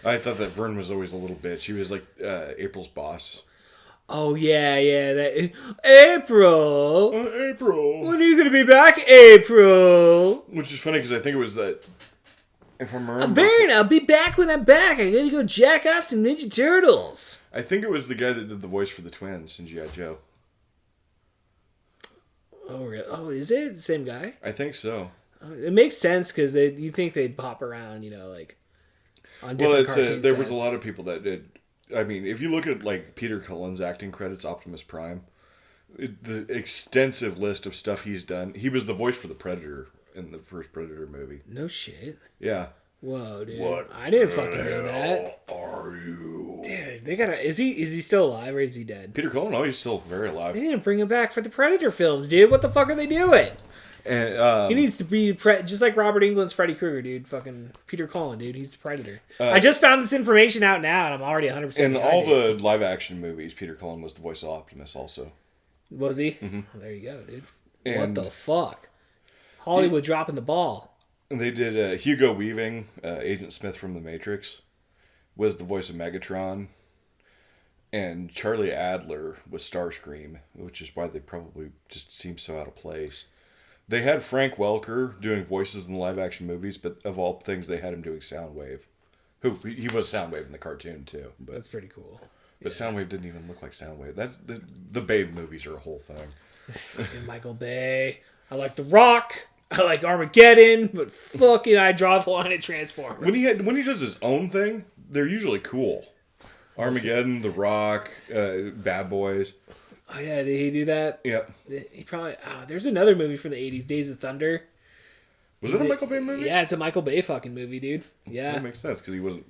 I thought that Vern was always a little bitch. He was like April's boss. Oh, yeah. That April. April. When are you going to be back, April? Which is funny because I think it was that. If I'm remembering, Vern, I'll be back when I'm back. I gotta go jack off some Ninja Turtles. I think it was the guy that did the voice for the twins in G.I. Joe. Oh, really? Oh, is it the same guy? I think so. It makes sense because you think they'd pop around, like on different cartoon there sets. was a lot of people that did. I mean, if you look at like Peter Cullen's acting credits, Optimus Prime, the extensive list of stuff he's done. He was the voice for the Predator in the first Predator movie. No shit. Yeah. Whoa, dude! What I didn't fucking know that. Are you? Dude, they gotta. Is he still alive or is he dead? Peter Cullen? Oh, he's still very alive. They didn't bring him back for the Predator films, dude. What the fuck are they doing? And He needs to be just like Robert Englund's Freddy Krueger, dude. Fucking Peter Cullen, dude. He's the Predator. I just found this information out now, and I'm already 100%. in all the live action movies, Peter Cullen was the voice of Optimus. Also, was he? Mm-hmm. Well, there you go, dude. And what the fuck? Hollywood dropping the ball. They did Hugo Weaving, Agent Smith from The Matrix, was the voice of Megatron, and Charlie Adler was Starscream, which is why they probably just seem so out of place. They had Frank Welker doing voices in the live-action movies, but of all things, they had him doing Soundwave. He was Soundwave in the cartoon, too. But, That's pretty cool. But Soundwave didn't even look like Soundwave. That's the Babe movies are a whole thing. Fucking Michael Bay. I like The Rock. I like Armageddon, but fucking I draw the line at Transformers. When he does his own thing, they're usually cool. Armageddon, The Rock, Bad Boys. Oh yeah, did he do that? Yep. He probably. Oh, there's another movie from the '80s, Days of Thunder. Was it a Michael Bay movie? Yeah, it's a Michael Bay fucking movie, dude. Yeah. That makes sense because he wasn't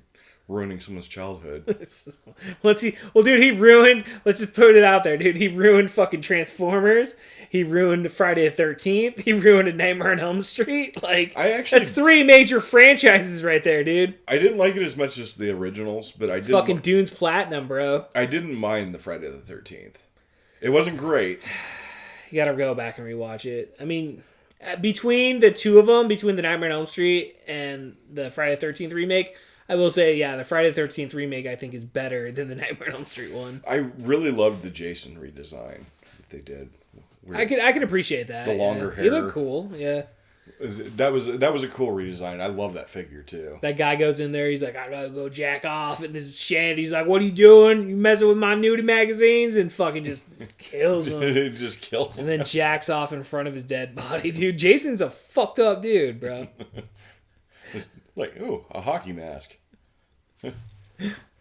ruining someone's childhood. Well, dude, he ruined. Let's just put it out there, dude. He ruined fucking Transformers. He ruined Friday the 13th. He ruined A Nightmare on Elm Street. Like, that's 3 major franchises right there, dude. I didn't like it as much as the originals, but It's fucking Dune's Platinum, bro. I didn't mind the Friday the 13th. It wasn't great. You gotta go back and rewatch it. I mean, between the two of them, between the Nightmare on Elm Street and the Friday the 13th remake, I will say, yeah, the Friday the 13th remake I think is better than the Nightmare on Elm Street one. I really loved the Jason redesign that they did. I can appreciate that. The longer hair. He looked cool, yeah. That was a cool redesign. I love that figure too. That guy goes in there, he's like, I gotta go jack off, and this Shandy's like, what are you doing? You messing with my nudie magazines? And fucking just kills him. It just kills him. And then jacks off in front of his dead body. Dude, Jason's a fucked up dude, bro. It's like, ooh, a hockey mask.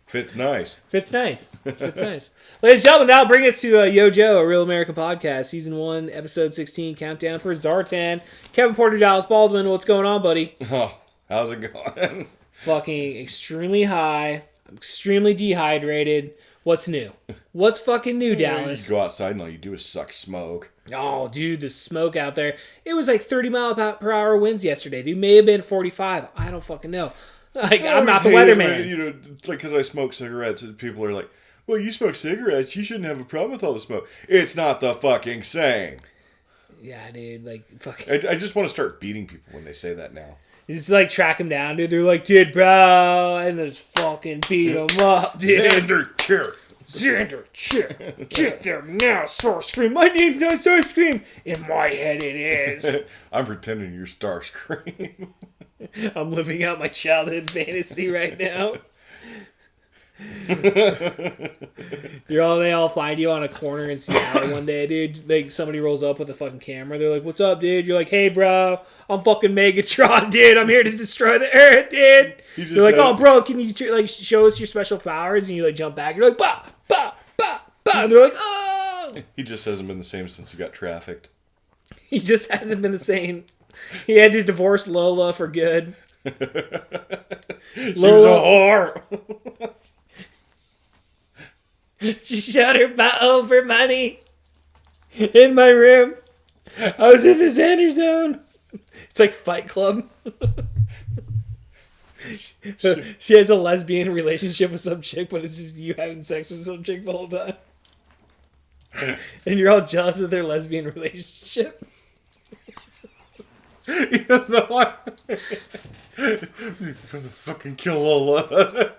Fits nice. Fits nice. Ladies and gentlemen, that'll bring us to Yo Joe, a Real American Podcast, Season 1, Episode 16, Countdown for Zartan. Kevin Porter, Dallas Baldwin, what's going on, buddy? Oh, how's it going? Fucking extremely high. I'm extremely dehydrated. What's new? What's fucking new, Dallas? You go outside and all you do is suck smoke. Oh, dude, the smoke out there. It was like 30 mile per hour winds yesterday, dude. May have been 45. I don't fucking know. Like, I'm not the weatherman. You know, like, because I smoke cigarettes, and people are like, well, you smoke cigarettes, you shouldn't have a problem with all the smoke. It's not the fucking same. Yeah, dude, like, fucking... I just want to start beating people when they say that now. You just, like, track them down, dude. They're like, dude, bro, and just fucking beat them up, dude. Xander, chill. Get them now, Starscream. My name's not Starscream. In my head, it is. I'm pretending you're Starscream. I'm living out my childhood fantasy right now. They all find you on a corner in Seattle one day, dude. Like, somebody rolls up with a fucking camera. They're like, what's up, dude? You're like, hey, bro, I'm fucking Megatron, dude. I'm here to destroy the Earth, dude. You're like, oh, bro, can you like show us your special powers? And you like jump back. You're like, bah, bah, bah, bah. And they're like, oh. He just hasn't been the same since he got trafficked. He just hasn't been the same. He had to divorce Lola for good. She's a whore. She shut her bottle for money in my room. I was in the Xander zone. It's like Fight Club. She has a lesbian relationship with some chick, but it's just you having sex with some chick the whole time. And you're all jealous of their lesbian relationship. Even though you're gonna fucking kill Lola.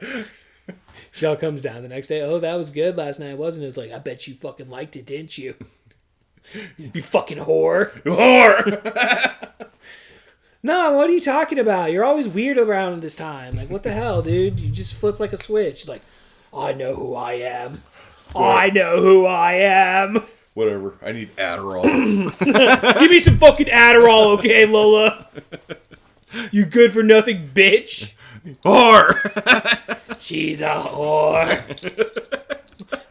Shell comes down the next day. Oh, that was good last night, wasn't it? It's like, I bet you fucking liked it, didn't you? You fucking whore. No, what are you talking about? You're always weird around this time. Like, what the hell, dude? You just flip like a switch. Like, I know who I am. I know who I am. Whatever. I need Adderall. Give me some fucking Adderall, okay, Lola? You good for nothing, bitch. Whore. She's a whore.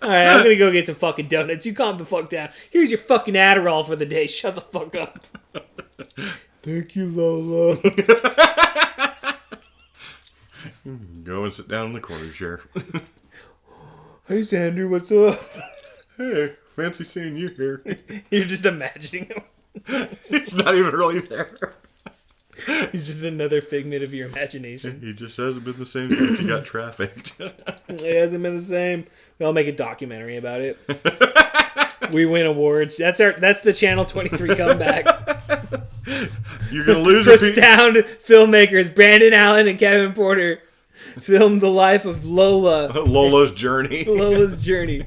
Alright, I'm gonna go get some fucking donuts. You calm the fuck down. Here's your fucking Adderall for the day. Shut the fuck up. Thank you, Lola. Go and sit down in the corner chair. Hey, Xander, what's up? Hey, fancy seeing you here. You're just imagining him. He's not even really there. He's just another figment of your imagination. He just hasn't been the same since he got trafficked. It hasn't been the same. I'll make a documentary about it. We win awards. That's the Channel 23 comeback. You're gonna lose. Profound filmmakers Brandon Allen and Kevin Porter filmed the life of Lola. Lola's journey. Lola's journey.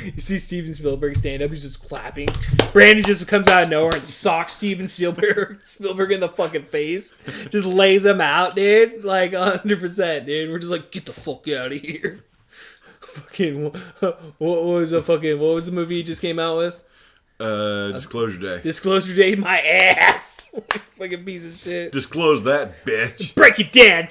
You see Steven Spielberg stand up, he's just clapping. Brandon just comes out of nowhere and socks Steven Spielberg in the fucking face. Just lays him out, dude. Like 100%, dude. We're just like, get the fuck out of here. Fucking what was the movie he just came out with? Disclosure Day. Disclosure Day, my ass. Fucking piece of shit. Disclose that, bitch. Break it down.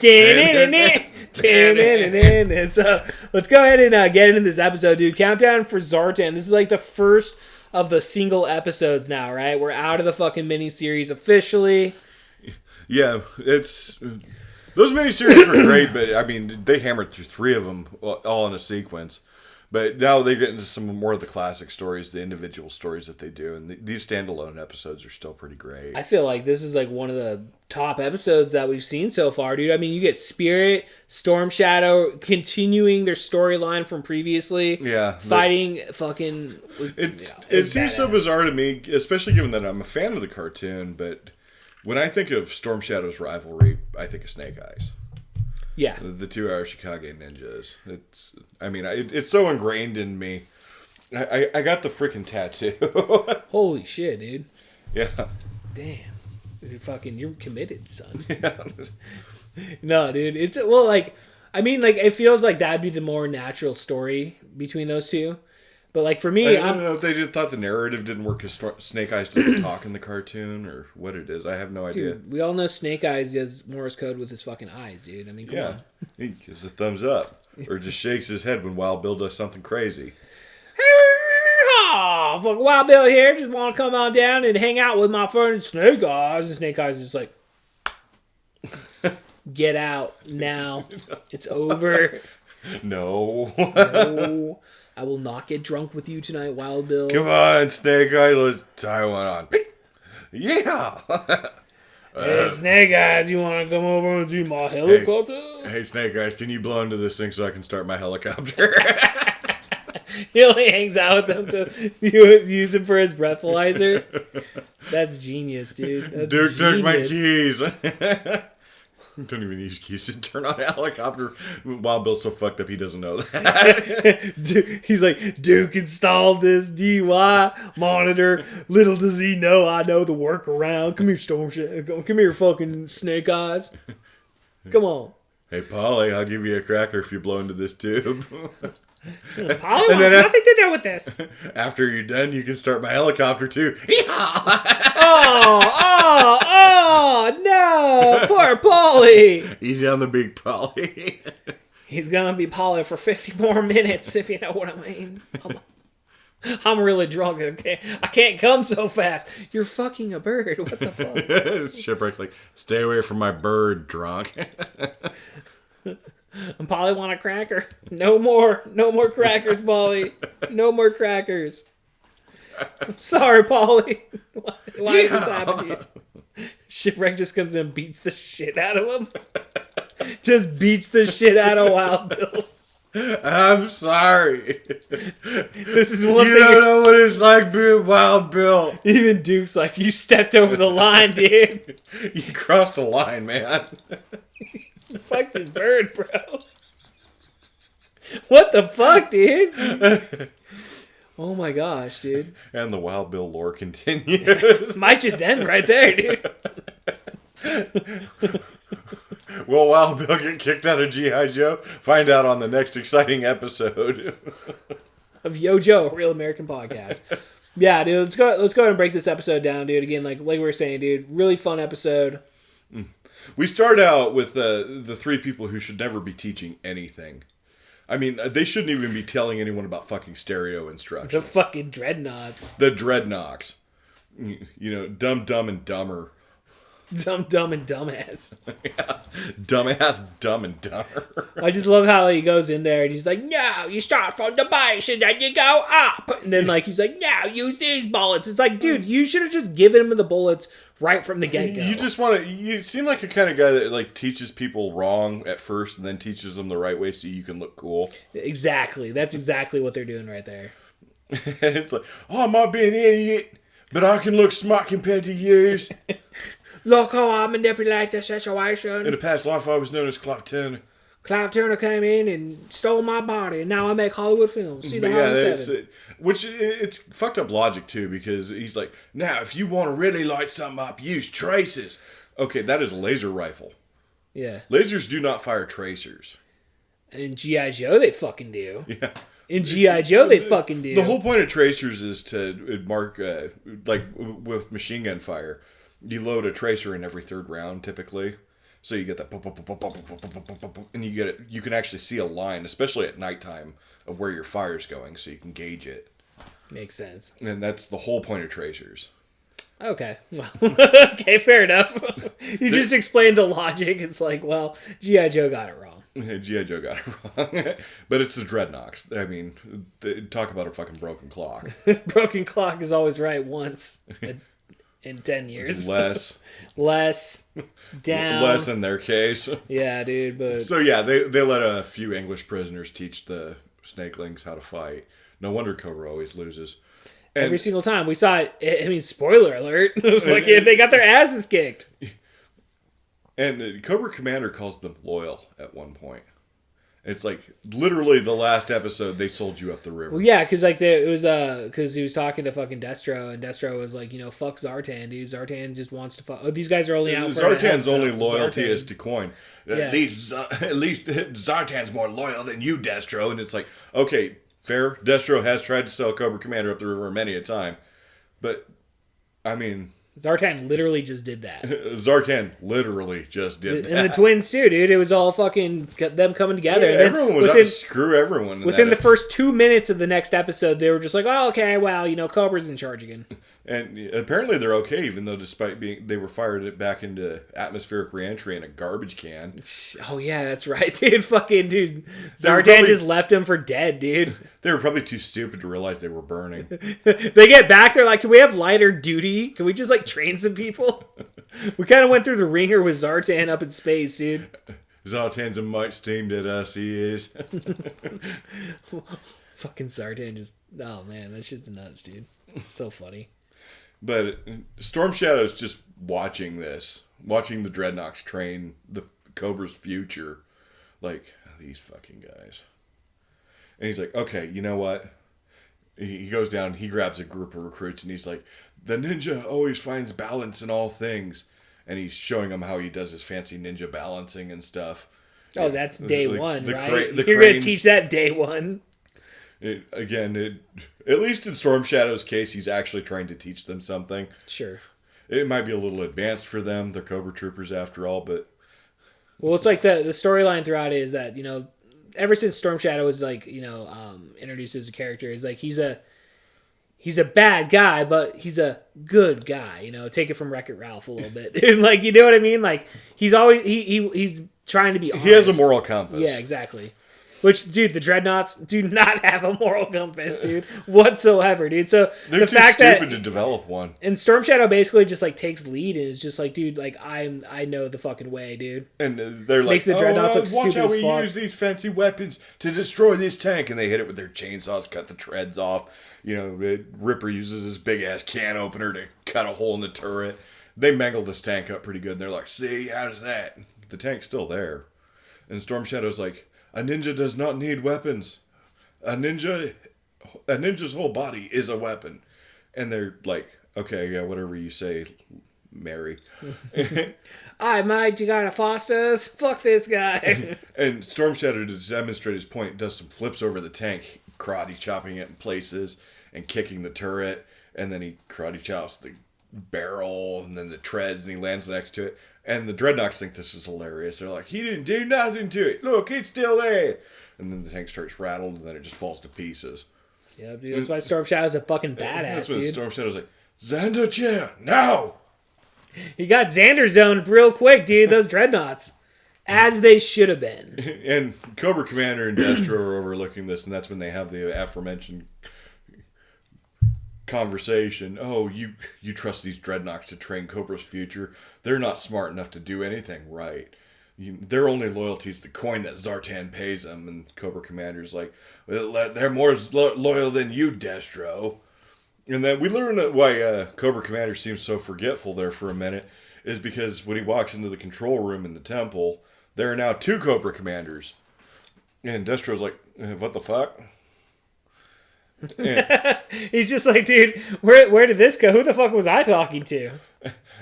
And so let's go ahead and get into this episode, dude. Countdown for Zartan. This is like the first of the single episodes now, right? We're out of the fucking miniseries officially. Yeah, it's those miniseries were great, but I mean they hammered through 3 of them all in a sequence. But now they get into some more of the classic stories, the individual stories that they do, and these standalone episodes are still pretty great. I feel like this is like one of the top episodes that we've seen so far, dude. I mean, you get Spirit, Storm Shadow continuing their storyline from previously. Yeah, fighting fucking. It seems so bizarre to me, especially given that I'm a fan of the cartoon. But when I think of Storm Shadow's rivalry, I think of Snake Eyes. Yeah, the 2 Arashikage ninjas. It's so ingrained in me. I got the freaking tattoo. Holy shit, dude. Yeah. Damn. You're committed, son. Yeah. No, dude. It feels like that'd be the more natural story between those two. But like for me, I don't know if they thought the narrative didn't work because Snake Eyes doesn't talk in the cartoon or what it is. I have no idea. Dude, we all know Snake Eyes does Morse code with his fucking eyes, dude. I mean, come on. He gives a thumbs up or just shakes his head when Wild Bill does something crazy. Oh, fuck, Wild Bill here. Just want to come on down and hang out with my friend Snake Eyes. And Snake Eyes is just like, get out now. It's over. No. I will not get drunk with you tonight, Wild Bill. Come on, Snake Eyes, let's tie one on. Yeah! Hey, Snake Eyes, you want to come over and see my helicopter? Hey, Snake Eyes, can you blow into this thing so I can start my helicopter? He only hangs out with them to use him for his breathalyzer. That's genius, dude. That's Duke genius. took my keys. Don't even use keys to turn on a helicopter. Wild Bill's so fucked up he doesn't know that. He's like, Duke installed this DUI monitor. Little does he know I know the workaround. Come here, Come here, fucking Snake Eyes. Come on. Hey, Polly, I'll give you a cracker if you blow into this tube. Polly wants nothing to do with this. After you're done, you can start my helicopter too. Oh, no. Poor Polly. Easy on the big Polly. He's going to be Polly for 50 more minutes, if you know what I mean. I'm really drunk. Okay? I can't come so fast. You're fucking a bird. What the fuck? Shipwreck's like, stay away from my bird, drunk. And Polly want a cracker. No more crackers, Polly. No more crackers. I'm sorry, Polly. Why did this happen to you? Shipwreck just comes in and beats the shit out of him. Just beats the shit out of Wild Bill. I'm sorry. This is one You thing. don't know what it's like being Wild Bill. Even Duke's like, you stepped over the line, dude. You crossed the line, man. Fuck this bird, bro. What the fuck, dude? Oh my gosh, dude. And the Wild Bill lore continues. Might just end right there, dude. Will Wild Bill get kicked out of G.I. Joe? Find out on the next exciting episode. Of Yo Joe, a real American podcast. Yeah, dude, let's go ahead and break this episode down, dude. Again, like we were saying, dude, really fun episode. We start out with the three people who should never be teaching anything. I mean, they shouldn't even be telling anyone about fucking stereo The instructions. fucking dreadnoughts. The Dreadnoughts. You know, Dumb, Dumb, and Dumber. Dumb, and dumbass. Yeah. Dumbass, Dumb, and Dumber. I just love how he goes in there and he's like, no, you start from the base and then you go up. And then like he's like, no, use these bullets. It's like, dude, you should have just given him the bullets right from the get-go. You just want to... You seem like a kind of guy that like teaches people wrong at first and then teaches them the right way so you can look cool. Exactly. That's exactly what they're doing right there. And it's like, oh, I might be an idiot, but I can look smart compared to you. Look how I manipulate the situation. In a past life, I was known as Clive Turner. Clive Turner came in and stole my body, and now I make Hollywood films. See the But yeah, Hollywood it's, Seven. it's fucked up logic too, because he's like, now if you want to really light something up, use tracers. Okay, that is a laser rifle. Yeah. Lasers do not fire tracers. In G.I. Joe, they fucking do. Yeah. In G.I. Joe, they fucking do. The whole point of tracers is to mark, like with machine gun fire, you load a tracer in every third round typically. So you get that, and you get it. You can actually see a line, especially at nighttime, of where your fire's going, so you can gauge it. Makes sense. And that's the whole point of tracers. Okay. Well, okay, fair enough. You just explained the logic. It's like, well, G.I. Joe got it wrong. G.I. Joe got it wrong. But it's the Dreadnoughts. I mean, talk about a fucking broken clock. Broken clock is always right once in 10 years. Less Down. Less in their case. Yeah, dude, but... So yeah, they let a few English prisoners teach the snakelings how to fight. No wonder Cobra always loses. And every single time we saw it, I mean, spoiler alert, like they got their asses kicked. And Cobra Commander calls them loyal at one point. It's like literally the last episode they sold you up the river. Well, yeah, because like it was because he was talking to fucking Destro, and Destro was like, fuck Zartan, dude. Zartan just wants to fuck. Oh, these guys are only out for Zartan's only loyalty is to coin. Yeah. At least Zartan's more loyal than you, Destro. And it's like, okay, fair. Destro has tried to sell Cobra Commander up the river many a time, but I mean. Zartan literally just did that. Zartan literally just did that. And the twins too, dude. It was all fucking them coming together. Yeah, and everyone was out to screw everyone. Within the first 2 minutes of the next episode, they were just like, oh, okay, well, Cobra's in charge again. And apparently they're okay, even though despite they were fired back into atmospheric reentry in a garbage can. Oh, yeah, that's right, dude. Fucking, dude. Zartan just left him for dead, dude. They were probably too stupid to realize they were burning. They get back, they're like, can we have lighter duty? Can we just, train some people? We kind of went through the ringer with Zartan up in space, dude. Zartan's a mite steamed at us, he is. Fucking Zartan just... Oh, man, that shit's nuts, dude. It's so funny. But Storm Shadow's just watching the Dreadnoughts train the Cobra's future. Like, these fucking guys. And he's like, okay, you know what? He goes down, he grabs a group of recruits, and he's like, the ninja always finds balance in all things. And he's showing them how he does his fancy ninja balancing and stuff. Oh, that's day one, right? You're going to teach that day one. At least in Storm Shadow's case, he's actually trying to teach them something. Sure. It might be a little advanced for them. They're Cobra Troopers after all, but... Well, it's like the storyline throughout it is that, ever since Storm Shadow was, introduced as a character, is like, he's a bad guy, but he's a good guy, Take it from Wreck-It Ralph a little bit. you know what I mean? Like, he's always... He's trying to be honest. He has a moral compass. Yeah, exactly. Which, dude, the Dreadnoughts do not have a moral compass, dude, whatsoever, dude. So They're the too fact stupid that to develop one. and Storm Shadow basically just like takes lead and is just like, dude, like I know the fucking way, dude. And they're like, Makes the Dreadnoughts look watch stupid how as we fuck. use these fancy weapons to destroy this tank. And they hit it with their chainsaws, cut the treads off. You know, Ripper uses his big-ass can opener to cut a hole in the turret. They mangle this tank up pretty good. And they're like, see, how's that? The tank's still there. And Storm Shadow's like, a ninja does not need weapons. A ninja's whole body is a weapon. And they're like, okay, yeah, whatever you say, Mary. Alright, Mike, you gotta foster us? Fuck this guy. And Storm Shadow, to demonstrate his point, does some flips over the tank, karate chopping it in places and kicking the turret. And then he karate chops the barrel and then the treads and he lands next to it. And the Dreadnoks think this is hilarious. They're like, he didn't do nothing to it. Look, it's still there. And then the tank starts rattled and then it just falls to pieces. Yeah, dude, that's why Storm Shadow's a fucking badass, That's when dude. Storm Shadow's like, Xander chair, now! He got Xander zoned real quick, dude. Those Dreadnoughts. As they should have been. And Cobra Commander and Destro are overlooking this, and that's when they have the aforementioned conversation. Oh, you trust these Dreadnoks to train Cobra's future? They're not smart enough to do anything right. Their only loyalty is the coin that Zartan pays them. And Cobra Commander's like, well, they're more loyal than you, Destro. And then we learn that why Cobra Commander seems so forgetful there for a minute is because when he walks into the control room in the temple, there are now 2 Cobra Commanders. And Destro's like, what the fuck? And, He's just like, dude, where did this go? Who the fuck was I talking to?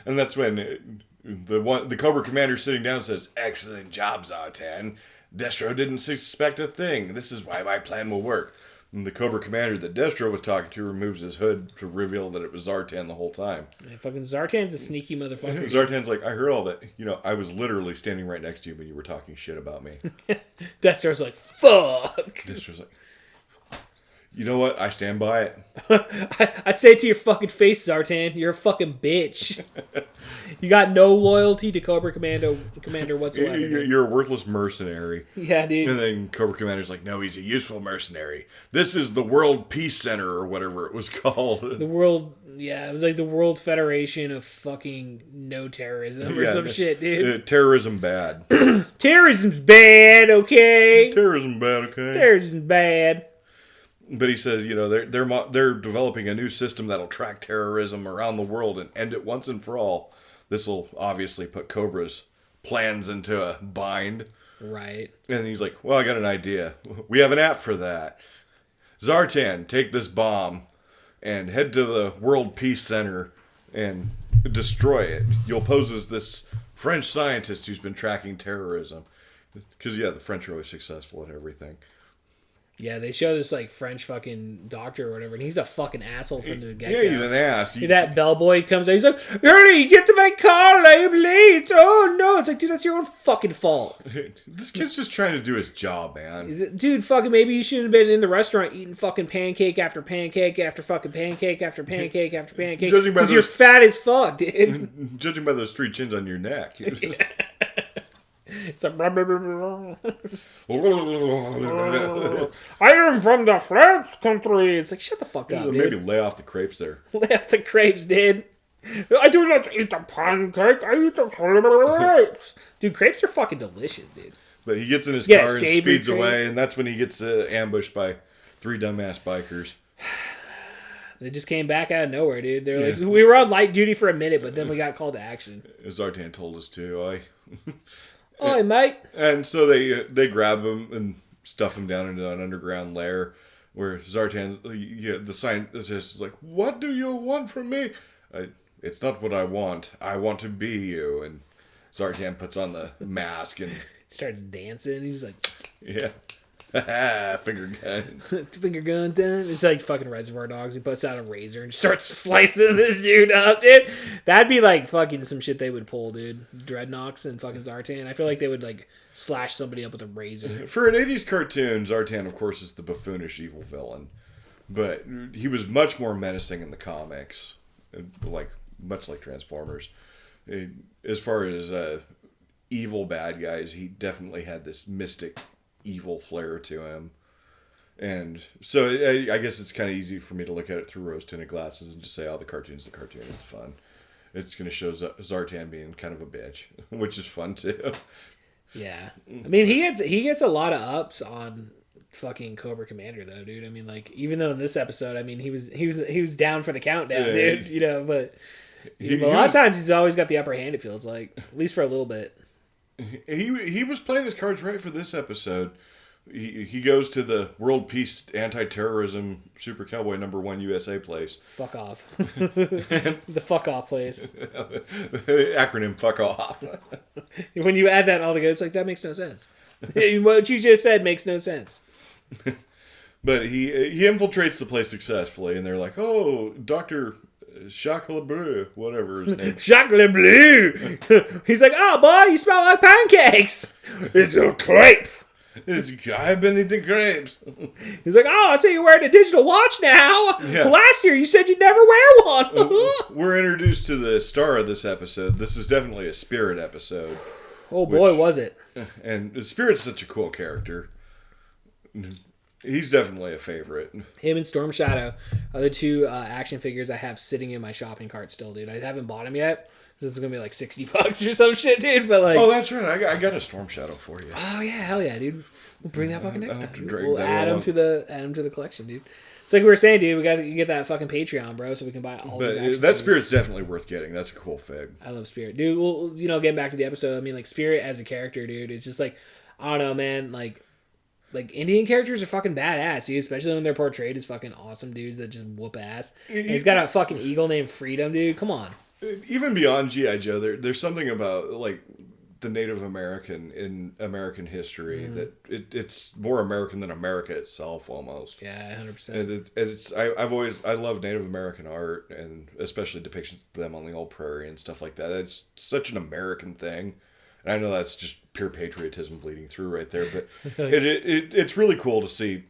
and that's when the Cobra Commander sitting down says, excellent job, Zartan. Destro didn't suspect a thing. This is why my plan will work. And the Cobra Commander that Destro was talking to removes his hood to reveal that it was Zartan the whole time. Man, fucking Zartan's a sneaky motherfucker. Zartan's like, I heard all that. You know, I was literally standing right next to you when you were talking shit about me. Destro's like, fuck. Destro's like, you know what? I stand by it. I'd say it to your fucking face, Zartan. You're a fucking bitch. You got no loyalty to Cobra Commander whatsoever. You're a worthless mercenary. Yeah, dude. And then Cobra Commander's like, no, he's a useful mercenary. This is the World Peace Center or whatever it was called. The world, yeah, it was like the World Federation of fucking no terrorism or some shit, dude. Terrorism bad. Terrorism's bad, okay? Terrorism bad, okay? Terrorism's bad. But he says, you know, they're developing a new system that'll track terrorism around the world and end it once and for all. This will obviously put Cobra's plans into a bind. Right. And he's like, well, I got an idea. We have an app for that. Zartan, take this bomb and head to the World Peace Center and destroy it. You'll pose as this French scientist who's been tracking terrorism. Because, yeah, the French are always successful at everything. Yeah, they show this like French fucking doctor or whatever, and he's a fucking asshole from the get-go. Yeah, he's an ass. That bellboy comes out, he's like, "Hurry, get to my car, I'm late." Oh no, it's like, dude, that's your own fucking fault. This kid's just trying to do his job, man. Dude, fucking maybe you shouldn't have been in the restaurant eating fucking pancake after pancake after fucking pancake after pancake after pancake because you're fat as fuck, dude. Judging by those 3 chins on your neck. It's like, I am from the France country. It's like, shut the fuck up, dude. Maybe lay off the crepes there. Lay off the crepes, dude. I do not eat the pancake. I eat the crepes. Dude, crepes are fucking delicious, dude. But he gets in his car and speeds away, and that's when he gets ambushed by 3 dumbass bikers. They just came back out of nowhere, dude. They're like, we were on light duty for a minute, but then we got called to action. Zartan told us to. Oi, mate. And so they grab him and stuff him down into an underground lair where Zartan, the scientist is like, what do you want from me? It's not what I want. I want to be you. And Zartan puts on the mask and starts dancing. He's like, yeah. Finger guns. Finger gun done. It's like fucking Reservoir Dogs. He puts out a razor and starts slicing this dude up, dude. That'd be like fucking some shit they would pull, dude. Dreadnoks and fucking Zartan. I feel like they would like slash somebody up with a razor. For an 80s cartoon, Zartan, of course, is the buffoonish evil villain. But he was much more menacing in the comics. Much like Transformers. As far as evil bad guys, he definitely had this mystic evil flair to him. And so I guess it's kind of easy for me to look at it through rose-tinted glasses and just say, oh, the cartoon's the cartoon. It's fun. It's going to show Zartan being kind of a bitch, which is fun too. Yeah. I mean, he gets a lot of ups on fucking Cobra Commander though, dude. I mean, like, even though in this episode, I mean, he was down for the countdown, dude, you know, but a lot of times he's always got the upper hand, it feels like, at least for a little bit. He was playing his cards right for this episode. He goes to the World Peace Anti-Terrorism Super Cowboy #1 USA place. Fuck off. The fuck off place. Acronym fuck off. When you add that all together, it's like, that makes no sense. What you just said makes no sense. But he infiltrates the place successfully, and they're like, oh, Dr. Chocolat Bleu, whatever his name. Chocolat Bleu! He's like, oh, boy, you smell like pancakes! It's a crepe! I've been eating crepes. He's like, oh, I see you're wearing a digital watch now. Yeah. Last year you said you'd never wear one. We're introduced to the star of this episode. This is definitely a Spirit episode. Oh boy, was it. And Spirit's such a cool character. He's definitely a favorite. Him and Storm Shadow are the two action figures I have sitting in my shopping cart still, dude. I haven't bought them yet. It's gonna be like $60 or some shit, dude. But like, oh, that's right. I got a Storm Shadow for you. Oh yeah, hell yeah, dude. We'll bring that fucking next time. Dude. We'll add them to the collection, dude. It's like we were saying, dude. We got to get that fucking Patreon, bro, so we can buy all. But these that Spirit's definitely worth getting. That's a cool fig. I love Spirit, dude. Well, getting back to the episode, I mean, like Spirit as a character, dude. It's just like, I don't know, man. Like Indian characters are fucking badass, dude. Especially when they're portrayed as fucking awesome dudes that just whoop ass. And he's got a fucking eagle named Freedom, dude. Come on. Even beyond G.I. Joe, there's something about like the Native American in American history that it's more American than America itself almost. Yeah, 100%. I love Native American art, and especially depictions of them on the old prairie and stuff like that. It's such an American thing. And I know that's just pure patriotism bleeding through right there, but it's really cool to see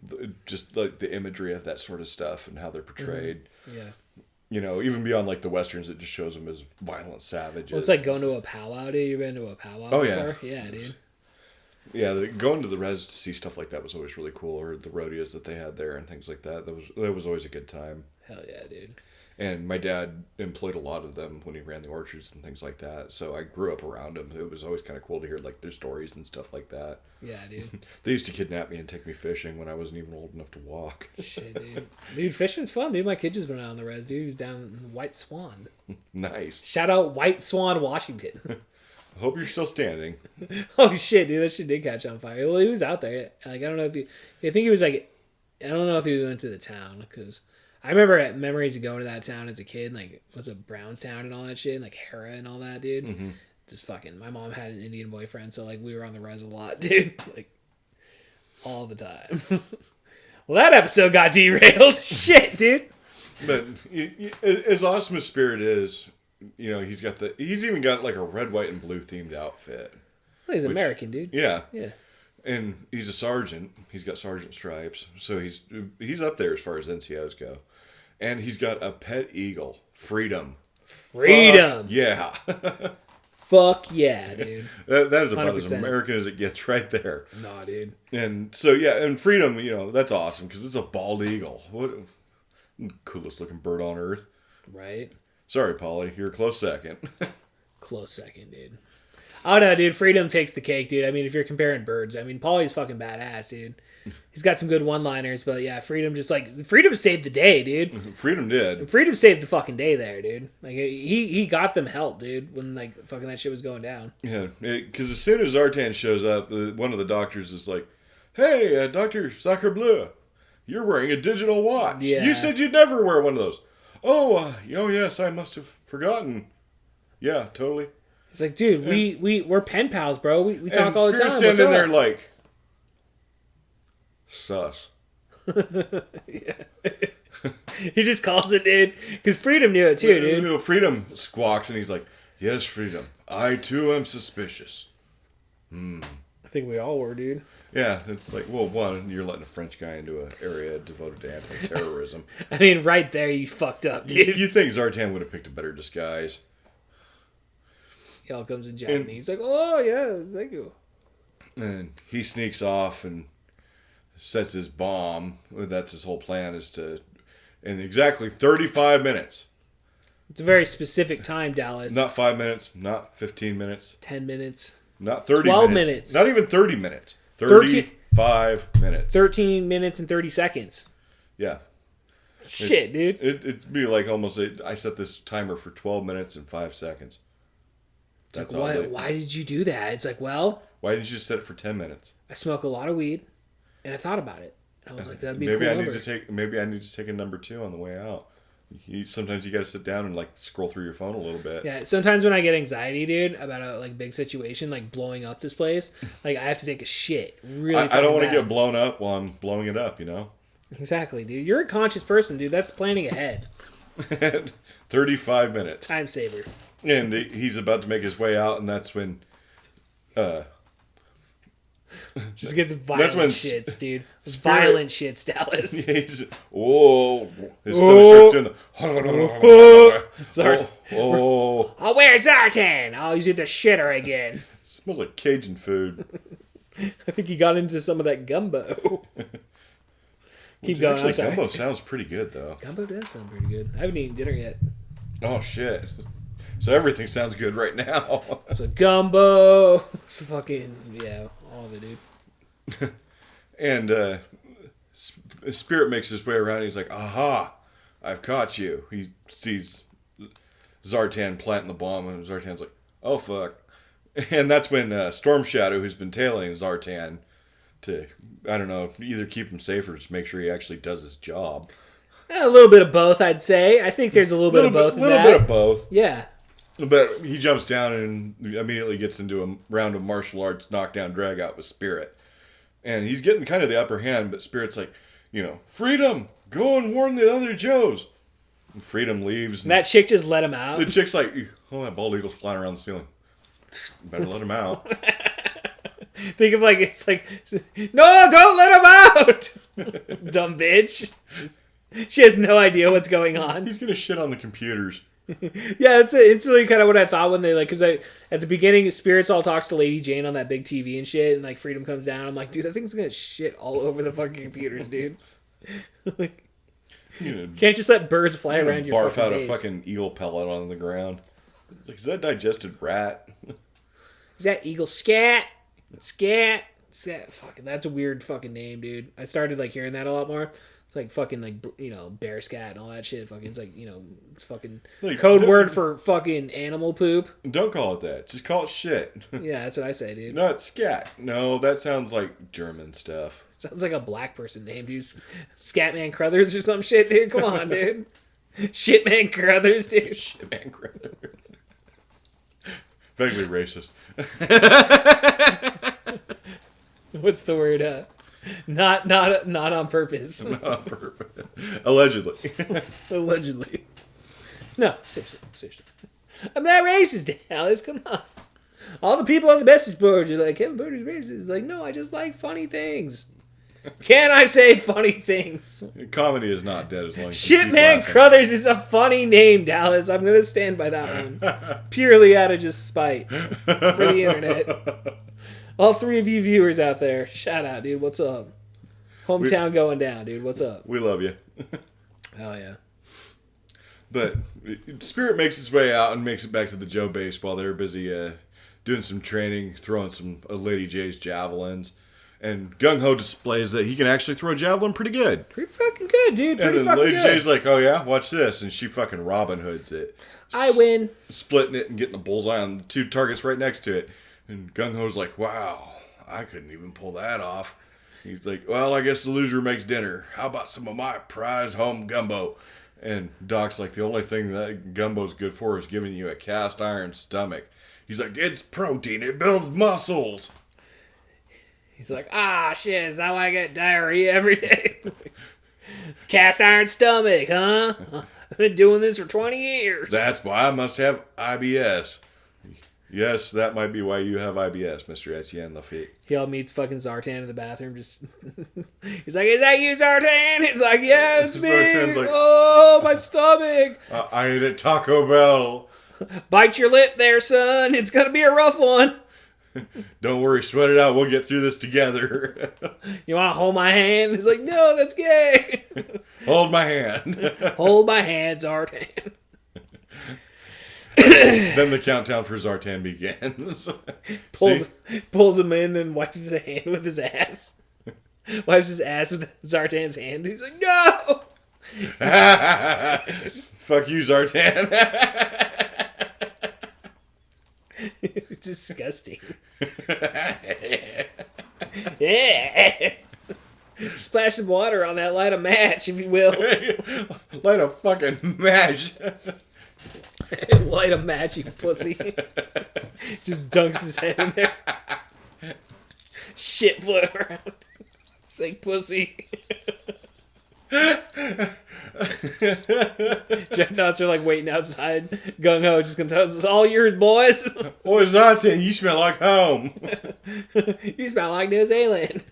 just like the imagery of that sort of stuff and how they're portrayed. Yeah. Even beyond like the westerns, it just shows them as violent savages. Well, it's like going to a powwow, dude. You been to a powwow before? Yeah, dude. Yeah, going to the res to see stuff like that was always really cool, or the rodeos that they had there and things like that. That was always a good time. Hell yeah, dude. And my dad employed a lot of them when he ran the orchards and things like that. So I grew up around them. It was always kind of cool to hear like their stories and stuff like that. Yeah, dude. They used to kidnap me and take me fishing when I wasn't even old enough to walk. Shit, dude. Dude, fishing's fun, dude. My kid just went out on the res, dude. He was down in White Swan. Nice. Shout out White Swan, Washington. I hope you're still standing. Oh shit, dude, that shit did catch on fire. Well, he was out there. Like, I don't know if I think he was like, I don't know if he went to the town, because I remember memories of going to that town as a kid, like, what's it, Brownstown and all that shit, and like Hera and all that, dude. Mm-hmm. Just fucking, my mom had an Indian boyfriend, so like we were on the res a lot, dude. Like, all the time. Well, that episode got derailed. Shit, dude. But as awesome as Spirit is, he's even got like a red, white, and blue themed outfit. Well, he's American, dude. Yeah. Yeah. And he's a sergeant. He's got sergeant stripes. So he's up there as far as NCOs go. And he's got a pet eagle. Freedom. Freedom. Fuck yeah. Fuck yeah, dude. That is about 100%. As American as it gets right there. Nah, dude. And so, yeah, and Freedom, that's awesome because it's a bald eagle. What coolest looking bird on earth. Right. Sorry, Polly. You're a close second. Close second, dude. Oh, no, dude. Freedom takes the cake, dude. I mean, if you're comparing birds, I mean, Polly's fucking badass, dude. He's got some good one-liners, but yeah, Freedom Freedom saved the day, dude. Freedom did. Freedom saved the fucking day there, dude. Like, he got them help, dude, when, like, fucking that shit was going down. Yeah, because as soon as Zartan shows up, one of the doctors is like, hey, Dr. Sacre Bleu, you're wearing a digital watch. Yeah. You said you'd never wear one of those. Oh yes, I must have forgotten. Yeah, totally. It's like, dude, we're pen pals, bro. We talk all the time. Spirit's standing there like, sus. Yeah. He just calls it, dude. Because Freedom knew it too, dude. Freedom squawks and he's like, yes, Freedom. I too am suspicious. I think we all were, dude. Yeah, it's like, well, one, you're letting a French guy into an area devoted to anti-terrorism. I mean, right there, you fucked up, dude. You think Zartan would have picked a better disguise? He all comes in Japanese. He's like, oh, yeah, thank you. And he sneaks off and sets his bomb. That's his whole plan, is to, in exactly 35 minutes. It's a very specific time, Dallas. Not 5 minutes, not 15 minutes. 10 minutes. Not 30 12 minutes. minutes. Not even 30 minutes. 35 minutes. 13 minutes and 30 seconds. Yeah. Shit, dude. It'd be like almost, I set this timer for 12 minutes and 5 seconds. That's like, why did you do that? It's like, well... Why didn't you set it for 10 minutes? I smoke a lot of weed, and I thought about it. I was like, that'd be maybe a I cool need number. maybe I need to take a number 2 on the way out. Sometimes you got to sit down and like scroll through your phone a little bit. Yeah, sometimes when I get anxiety, dude, about a like big situation, like blowing up this place, like I have to take a shit. Really, I don't want to get blown up while I'm blowing it up. You know. Exactly, dude. You're a conscious person, dude. That's planning ahead. 35 minutes. Time saver. And he's about to make his way out, and that's when. Just gets violent shits, dude. Violent shits, Dallas. His stomach starts doing the. Zartan. Oh, where's Zartan? Oh, he's in the shitter again. Smells like Cajun food. I think he got into some of that gumbo. Keep going. Actually, gumbo sounds pretty good, though. Gumbo does sound pretty good. I haven't eaten dinner yet. Oh, shit. So everything sounds good right now. So gumbo. It's fucking, yeah, all of it, dude. And Spirit makes his way around. And he's like, aha, I've caught you. He sees Zartan planting the bomb, and Zartan's like, oh, fuck. And that's when Storm Shadow, who's been tailing Zartan to, I don't know, either keep him safe or just make sure he actually does his job. A little bit of both, I'd say. I think there's a little bit of both. A little bit of both. Yeah. But he jumps down and immediately gets into a round of martial arts knockdown drag out with Spirit. And he's getting kind of the upper hand, but Spirit's like, Freedom! Go and warn the other Joes! And Freedom leaves. And that chick just let him out? The chick's like, oh, that bald eagle's flying around the ceiling. Better let him out. Think of it's like, no, don't let him out! Dumb bitch. She has no idea what's going on. He's gonna shit on the computers. Yeah, that's instantly kind of what I thought when they because at the beginning, Spirits all talks to Lady Jane on that big TV and shit, and Freedom comes down. I'm like, dude, that thing's gonna shit all over the fucking computers, dude. Can't just let birds fly around your barf fucking out base. a fucking eagle pellet on the ground. Like, is that digested rat? Is that eagle scat? Scat. Fucking, that's a weird fucking name, dude. I started hearing that a lot more. It's like fucking bear scat and all that shit. Fucking, it's it's fucking code word for fucking animal poop. Don't call it that. Just call it shit. Yeah, that's what I say, dude. No, it's scat. No, that sounds like German stuff. Sounds like a black person name, dude. Scatman Crothers or some shit, dude. Come on, dude. Shitman Crothers, dude. Shitman Crothers. Vaguely racist. What's the word? Not on purpose. Not on purpose. Allegedly. Allegedly. No, seriously. I'm not racist, Alice. Come on. All the people on the message boards are like, Kevin Porter's racist. Like, no, I just like funny things. Can I say funny things? Comedy is not dead as long as Shitman Crothers is a funny name, Dallas. I'm going to stand by that one. Purely out of just spite for the internet. All three of you viewers out there, shout out, dude. What's up? Hometown going down, dude. What's up? We love you. Hell yeah. But Spirit makes his way out and makes it back to the Joe base while they're busy doing some training, throwing some Lady J's javelins. And Gung Ho displays that he can actually throw a javelin pretty good. Pretty fucking good, dude. Pretty and then fucking Lady good. J's like, oh yeah, watch this. And she fucking Robin Hoods it. I win. Splitting it and getting a bullseye on the two targets right next to it. And Gung Ho's like, wow, I couldn't even pull that off. He's like, well, I guess the loser makes dinner. How about some of my prized home gumbo? And Doc's like, the only thing that gumbo's good for is giving you a cast iron stomach. He's like, it's protein. It builds muscles. He's like, shit, is that why I get diarrhea every day? Cast iron stomach, huh? I've been doing this for 20 years. That's why I must have IBS. Yes, that might be why you have IBS, Mr. Etienne Lafitte. He all meets fucking Zartan in the bathroom. Just he's like, is that you, Zartan? He's like, yeah, it's me. Zartan's like, oh, my stomach. I ate at Taco Bell. Bite your lip there, son. It's going to be a rough one. Don't worry, sweat it out. We'll get through this together. You want to hold my hand? He's like, no, that's gay. Hold my hand. Hold my hand, Zartan. Then the countdown for Zartan begins. Pulls him in and wipes his hand with his ass. Wipes his ass with Zartan's hand. He's like, no! Fuck you, Zartan. Disgusting. Yeah. Splash some water on that, light a match, if you will. Light a fucking match. Light a match, you pussy. Just dunks his head in there. Shit float around. It's like pussy. Dreadnoughts are like waiting outside. Gung Ho just comes out. It's all yours, boys. Boy, Zartan, you smell like home. You smell like New Zealand.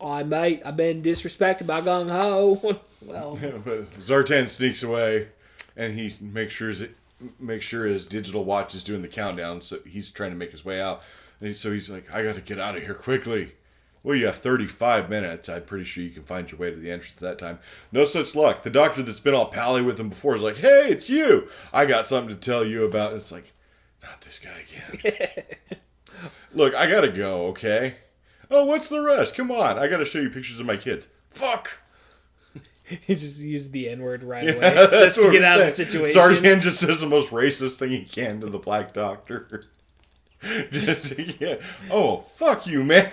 Aw, mate, I've been disrespected by Gung Ho. Well, But Zartan sneaks away, and he makes sure his digital watch is doing the countdown. So he's trying to make his way out. And so he's like, I got to get out of here quickly. Well, you have 35 minutes. I'm pretty sure you can find your way to the entrance that time. No such luck. The doctor that's been all pally with him before is like, hey, it's you. I got something to tell you about. And it's like, not this guy again. Look, I got to go, okay? Oh, what's the rush? Come on. I got to show you pictures of my kids. Fuck. He just used the N-word right Yeah, away. that's Just to what get I'm out of the saying. situation. Zartan just says the most racist thing he can to the black doctor. Just, yeah. Oh, fuck you, man.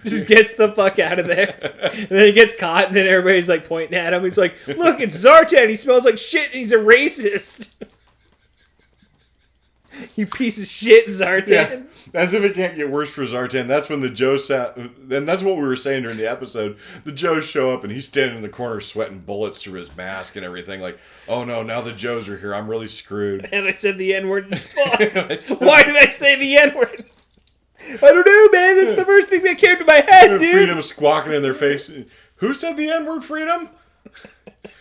Just gets the fuck out of there. And then he gets caught, and then everybody's like pointing at him. He's like, look, it's Zartan. He smells like shit, and he's a racist. You piece of shit, Zartan. Yeah. As if it can't get worse for Zartan. That's when the Joes sat, and that's what we were saying during the episode. The Joes show up, and he's standing in the corner sweating bullets through his mask and everything. Like, oh no, now the Joes are here. I'm really screwed. And I said the N-word. Fuck. Why did I say the N-word? I don't know, man. That's the first thing that came to my head, dude. Freedom squawking in their face. Who said the N-word, Freedom?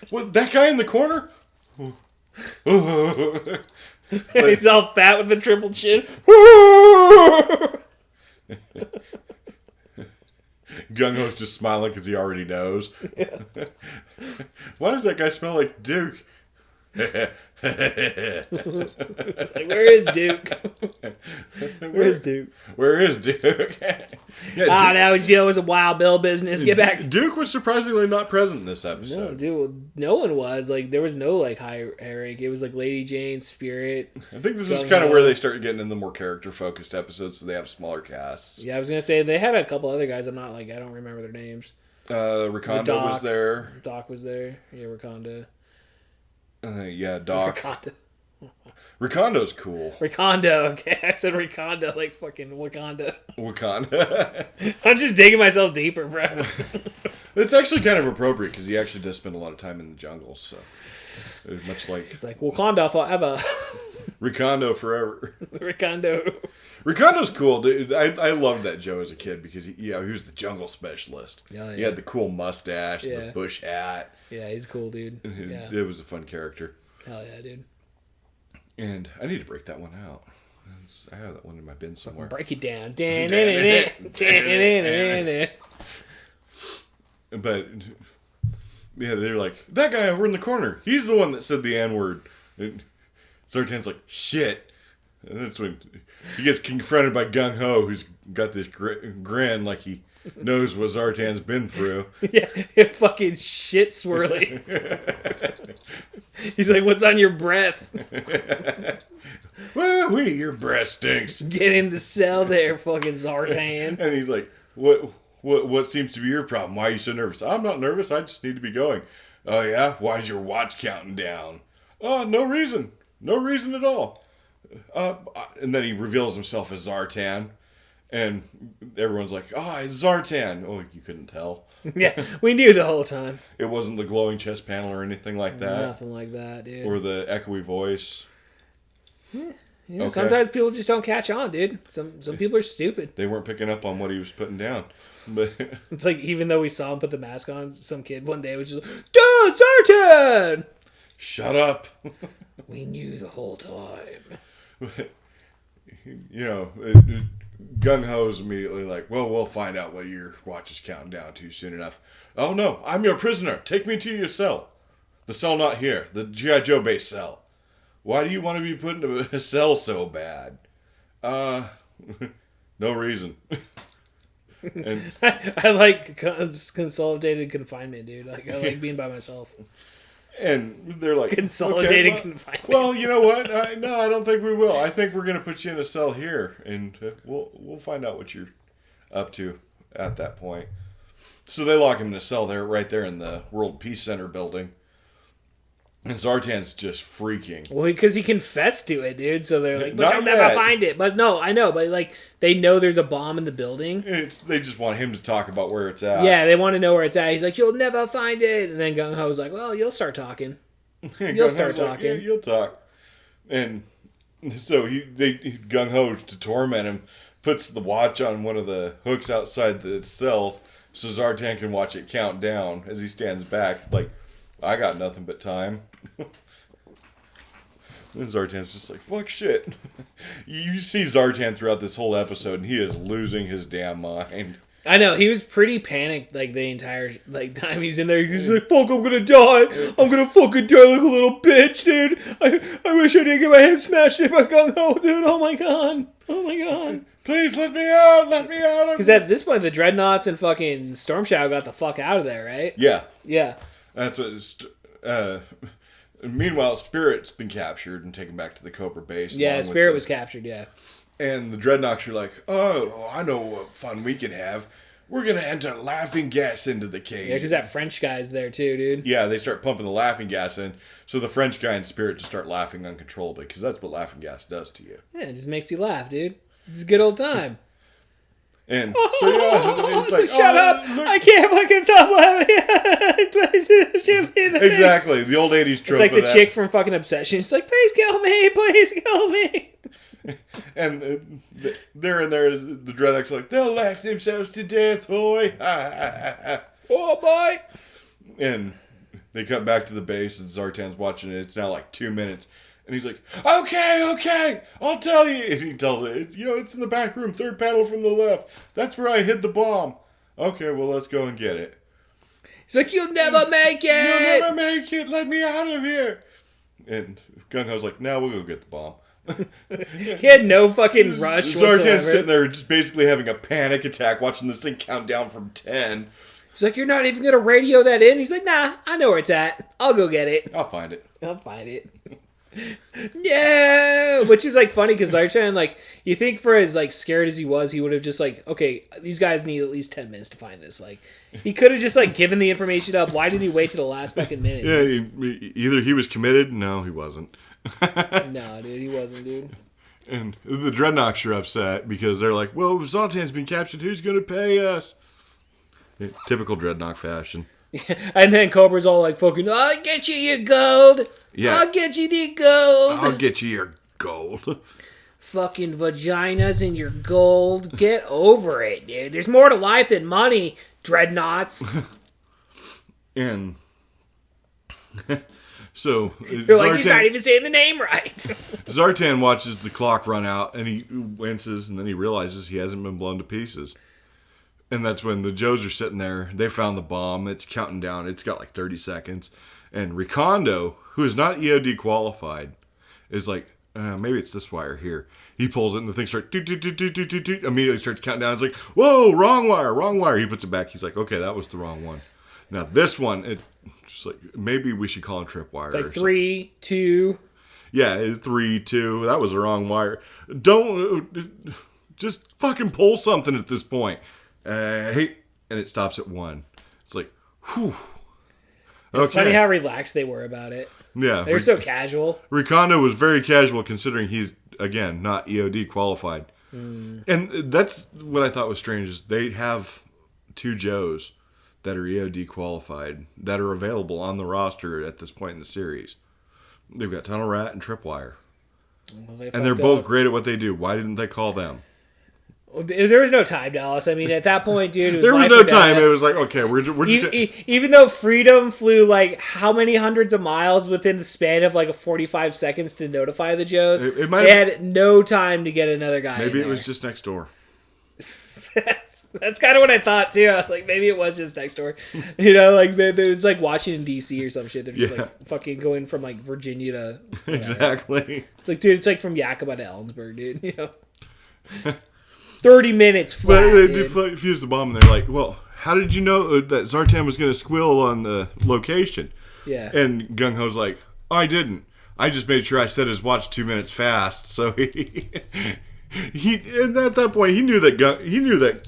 What, that guy in the corner? And he's all fat with the triple chin. Gung-Ho's just smiling because he already knows. Yeah. Why does that guy smell like Duke? It's like, where is Duke? Where's Duke? Where is Duke? Yeah, Now Joe is a Wild Bill business. Get back. Duke was surprisingly not present in this No, episode. dude, no one was. Like, there was no, like, high rank. It was, like, Lady Jane, Spirit. I think this is kind of where they started getting in the more character-focused episodes, so they have smaller casts. Yeah, I was going to say, they had a couple other guys. I don't remember their names. Rakonda was there. Doc was there. Yeah, Rakonda. Yeah, Doc. Rakonda. Rakonda's cool. Rakonda, okay. I said Rakonda like fucking Wakanda. Wakanda. I'm just digging myself deeper, bro. It's actually kind of appropriate because he actually does spend a lot of time in the jungle, so it was much like It's like Wakanda forever. Rakondo forever. Rakondo. Rakondo's cool, dude. I loved that Joe as a kid because he was the jungle specialist. Oh, yeah. He had the cool mustache and Yeah. the bush hat. Yeah, he's cool, dude. Yeah. It was a fun character. Hell yeah, dude. And I need to break that one out. I have that one in my bin somewhere. Break it down. But yeah, they're like, that guy over in the corner, he's the one that said the N-word. And Zartan's like, shit. And that's when he gets confronted by Gung-Ho, who's got this grin like he knows what Zartan's been through. Yeah, fucking shit swirly. He's like, what's on your breath? Well, your breath stinks. Get in the cell there, fucking Zartan. And he's like, what seems to be your problem? Why are you so nervous? I'm not nervous. I just need to be going. Oh, yeah? Why is your watch counting down? Oh, no reason. No reason at all. And then he reveals himself as Zartan. And everyone's like, oh, it's Zartan. Oh, you couldn't tell. Yeah, we knew the whole time. It wasn't the glowing chest panel or anything like that. Nothing like that, dude. Or the echoey voice. Yeah, Okay. Sometimes people just don't catch on, dude. Some people are stupid. They weren't picking up on what he was putting down. But It's like, even though we saw him put the mask on, some kid one day was just like, dude, Zartan! shut up. We knew the whole time. Gung Ho's immediately like, well, we'll find out what your watch is counting down to soon enough. Oh no, I'm your prisoner. Take me to your cell. The cell not here. The G.I. Joe base cell. Why do you want to be put into a cell so bad? No reason. And I like consolidated confinement, dude. Like I like being by myself. And they're like, Consolidated okay, confinement. well, you know what? No, I don't think we will. I think we're going to put you in a cell here, and we'll find out what you're up to at that point. So they lock him in a cell there, right there in the World Peace Center building. And Zartan's just freaking. Well, because he confessed to it, dude. So they're like, but Not you'll yet. never find it. But no, I know. But like, they know there's a bomb in the building. They just want him to talk about where it's at. Yeah, they want to know where it's at. He's like, you'll never find it. And then Gung Ho's like, well, you'll start talking. You'll start talking. Yeah, you'll talk. And so Gung Ho, to torment him, puts the watch on one of the hooks outside the cells so Zartan can watch it count down as he stands back. Like, I got nothing but time. And Zartan's just like, fuck shit. You see Zartan throughout this whole episode, and he is losing his damn mind. I know, he was pretty panicked, like, the entire, like, time he's in there. He's like, fuck, I'm gonna die. I'm gonna fucking die like a little bitch, dude. I wish I didn't get my head smashed in by Gung Ho, dude. Oh my god. Oh my god. Please, let me out. Let me out. Because at this point, the Dreadnoughts and fucking Storm Shadow got the fuck out of there, right? Yeah. Yeah. That's what... meanwhile, Spirit's been captured and taken back to the Cobra base. Yeah, Spirit was captured, yeah. And the Dreadnoks are like, oh, I know what fun we can have. We're going to enter laughing gas into the cage. Yeah, because that French guy's there too, dude. Yeah, they start pumping the laughing gas in. So the French guy and Spirit just start laughing uncontrollably, because that's what laughing gas does to you. Yeah, it just makes you laugh, dude. It's a good old time. And so, yeah, it's like, shut up! Look. I can't fucking stop laughing. Exactly, the old 80s trope. It's like of the that. chick from fucking Obsession. She's like, please kill me, please kill me. And they're in there, the Dreadnoks are like, they'll laugh themselves to death, boy. Oh, boy. And they cut back to the base, and Zartan's watching it. It's now like 2 minutes. And he's like, okay, I'll tell you. And he tells it, it's in the back room, third panel from the left. That's where I hid the bomb. Okay, well, let's go and get it. He's like, you'll never make it. You'll never make it. Let me out of here. And Gung Ho's like, no, we'll go get the bomb. He had no fucking rush Zartan's whatsoever. sitting there just basically having a panic attack watching this thing count down from 10. He's like, you're not even going to radio that in? He's like, nah, I know where it's at. I'll go get it. I'll find it. No! Which is, like, funny, because Zartan, like, you think for as, like, scared as he was, he would have just, like, okay, these guys need at least 10 minutes to find this. Like, he could have just, like, given the information up. Why did he wait to the last fucking minute? Yeah, either he was committed. No, he wasn't. No, dude, he wasn't, dude. And the Dreadnoks are upset because they're like, well, Zartan's been captured. Who's going to pay us? Typical Dreadnok fashion. And then Cobra's all like, fucking, I'll get you your gold. Yeah. I'll get you the gold. I'll get you your gold. Fucking vaginas and your gold. Get over it, dude. There's more to life than money, Dreadnoughts. And so You're like, he's not even saying the name right. Zartan watches the clock run out, and he winces, and then he realizes he hasn't been blown to pieces. And that's when the Joes are sitting there. They found the bomb. It's counting down. It's got like 30 seconds. And Ricondo, who is not EOD qualified, is like, maybe it's this wire here. He pulls it, and the thing starts, immediately starts counting down. It's like, whoa, wrong wire. He puts it back. He's like, okay, that was the wrong one. Now, this one, it's just like, maybe we should call him tripwire. It's like 3, 2. Yeah, 3, 2. That was the wrong wire. Don't, just fucking pull something at this point. Hey, and it stops at 1. It's like, whew. It's funny how relaxed they were about it. Yeah. They were so casual. Ricondo was very casual considering he's, again, not EOD qualified. And that's what I thought was strange is they have 2 Joes that are EOD qualified that are available on the roster at this point in the series. They've got Tunnel Rat and Tripwire. Well, and they're both great at what they do. Why didn't they call them? There was no time, Dallas. I mean, at that point, dude, it was There was life no or death. time. It was like, okay, we're just Even though Freedom flew like how many hundreds of miles within the span of like a 45 seconds to notify the Joes, they had no time to get another guy. Maybe it was just next door. That's kind of what I thought too. I was like, maybe it was just next door. You know, like it's like Washington D.C. or some shit. They're just like fucking going from like Virginia to exactly. It's like, dude, it's like from Yakima to Ellensburg, dude. You know, 30 minutes flat. But they defused the bomb, and they're like, "Well, how did you know that Zartan was going to squill on the location?" Yeah. And Gung Ho's like, "Oh, I didn't. I just made sure I set his watch 2 minutes fast." So he and at that point he knew that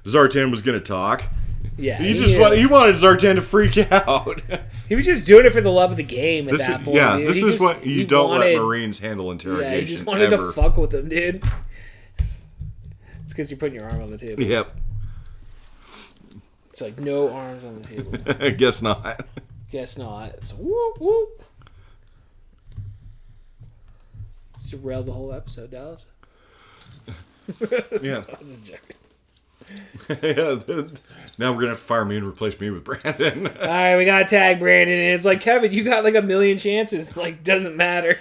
Zartan was going to talk. Yeah, he wanted Zartan to freak out. He was just doing it for the love of the game at that point. Yeah, dude. this is what you don't let Marines handle interrogation. Yeah, he just wanted to fuck with them, dude. It's because you're putting your arm on the table. Yep. It's like no arms on the table. I guess not. Guess not. It's whoop whoop. It's derailed the whole episode, Dallas. Yeah. I'm just joking. Yeah, now we're gonna fire me and replace me with Brandon. All right, we gotta tag Brandon, and it's like, Kevin, you got like a million chances. Like, doesn't matter.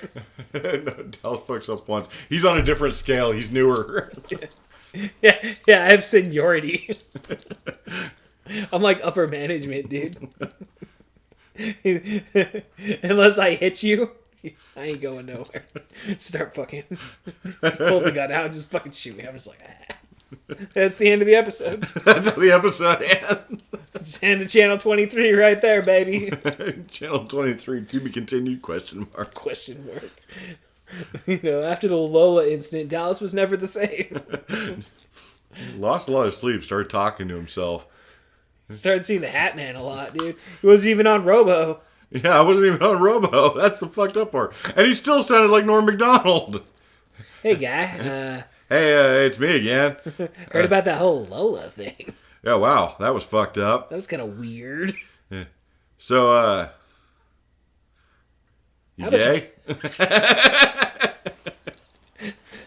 No, Dallas fucks up once. He's on a different scale. He's newer. Yeah, I have seniority. I'm like upper management, dude. Unless I hit you, I ain't going nowhere. Start fucking pull the gun out and just fucking shoot me. I'm just like, ah. That's the end of the episode. That's how the episode ends. It's the end of Channel 23 right there, baby. Channel 23, to be continued, question mark. Question mark. You know, after the Lola incident, Dallas was never the same. Lost a lot of sleep, started talking to himself. Started seeing the Hat Man a lot, dude. He wasn't even on Robo. Yeah, I wasn't even on Robo. That's the fucked up part. And he still sounded like Norm Macdonald. Hey, guy. Hey, it's me again. Heard about that whole Lola thing. Yeah, wow, that was fucked up. That was kind of weird. Yeah. So, you gay?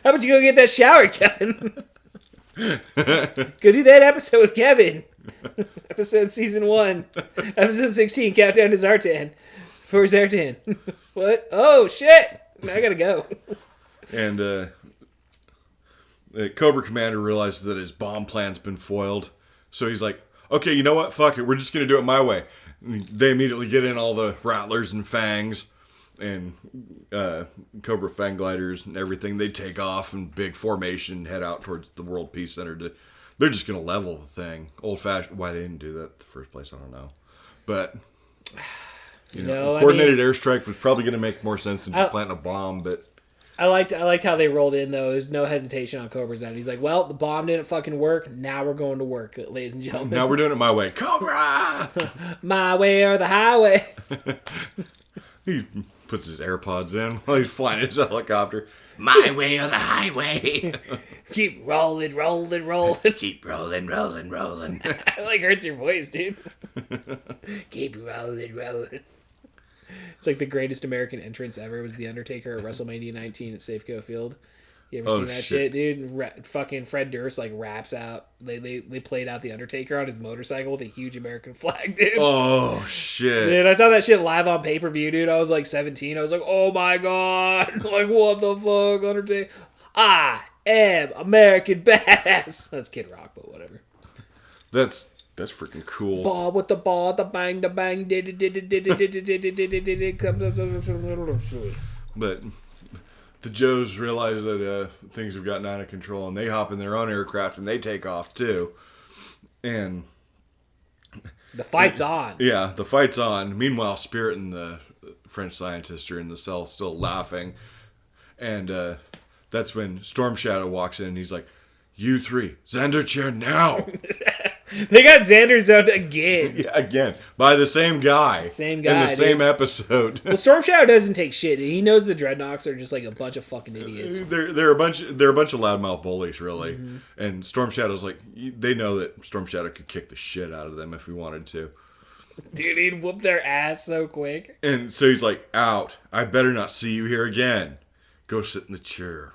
How about you go get that shower, Kevin? Go do that episode with Kevin. Episode season 1. Episode 16, Countdown to Zartan. For Zartan. What? Oh, shit. I gotta go. And, the Cobra Commander realizes that his bomb plan's been foiled. So he's like, okay, you know what? Fuck it. We're just going to do it my way. And they immediately get in all the Rattlers and Fangs and Cobra Fang Gliders and everything. They take off in big formation and head out towards the World Peace Center. They're just going to level the thing. Old-fashioned. Why they didn't do that in the first place, I don't know. But, you know, a coordinated airstrike was probably going to make more sense than just planting a bomb, but... I liked how they rolled in, though. There's no hesitation on Cobra's end. He's like, well, the bomb didn't fucking work. Now we're going to work, ladies and gentlemen. Now we're doing it my way. Cobra! My way or the highway. He puts his AirPods in while he's flying his helicopter. My way or the highway. Keep rolling, rolling, rolling. Keep rolling, rolling, rolling. It like hurts your voice, dude. Keep rolling, rolling. It's like the greatest American entrance ever was The Undertaker at WrestleMania 19 at Safeco Field. You ever seen that shit, dude? Fucking Fred Durst like raps out. They played out The Undertaker on his motorcycle with a huge American flag, dude. Oh shit. Dude, I saw that shit live on pay-per-view, dude. I was like 17. I was like, oh my god. Like, what the fuck, Undertaker? I am American badass. That's Kid Rock, but whatever. That's freaking cool. Ball with the ball, the bang, But the Joes realize that things have gotten out of control, and they hop in their own aircraft and they take off too. And the fight's on. Yeah, the fight's on. Meanwhile, Spirit and the French scientist are in the cell, still laughing. And that's when Storm Shadow walks in, and he's like, "You three, Xander chair now." They got Xander zoned again. Yeah, again. By the same guy. Same guy. In the same episode. Well, Storm Shadow doesn't take shit. He knows the Dreadnoks are just like a bunch of fucking idiots. They're a bunch of loudmouth bullies, really. Mm-hmm. And Storm Shadow's like, they know that Storm Shadow could kick the shit out of them if he wanted to. Dude, he'd whoop their ass so quick. And so he's like, out. I better not see you here again. Go sit in the chair.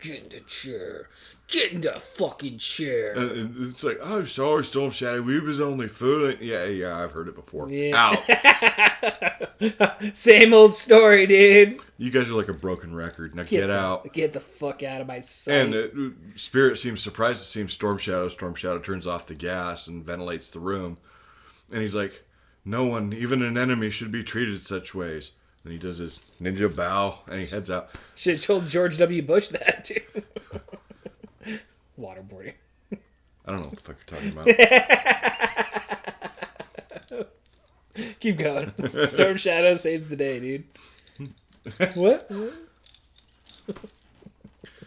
Get in the chair. Get in the fucking chair. And it's like, oh, sorry, Storm Shadow. We was only fooling. Yeah, I've heard it before. Yeah. Ow. Same old story, dude. You guys are like a broken record. Now get out. Get the fuck out of my sight. And Spirit seems surprised to see Storm Shadow. Storm Shadow turns off the gas and ventilates the room. And he's like, no one, even an enemy, should be treated such ways. And he does his ninja bow and he heads out. Should have told George W. Bush that, too. Waterboarding. I don't know what the fuck you're talking about. Keep going. Storm Shadow saves the day, dude. What?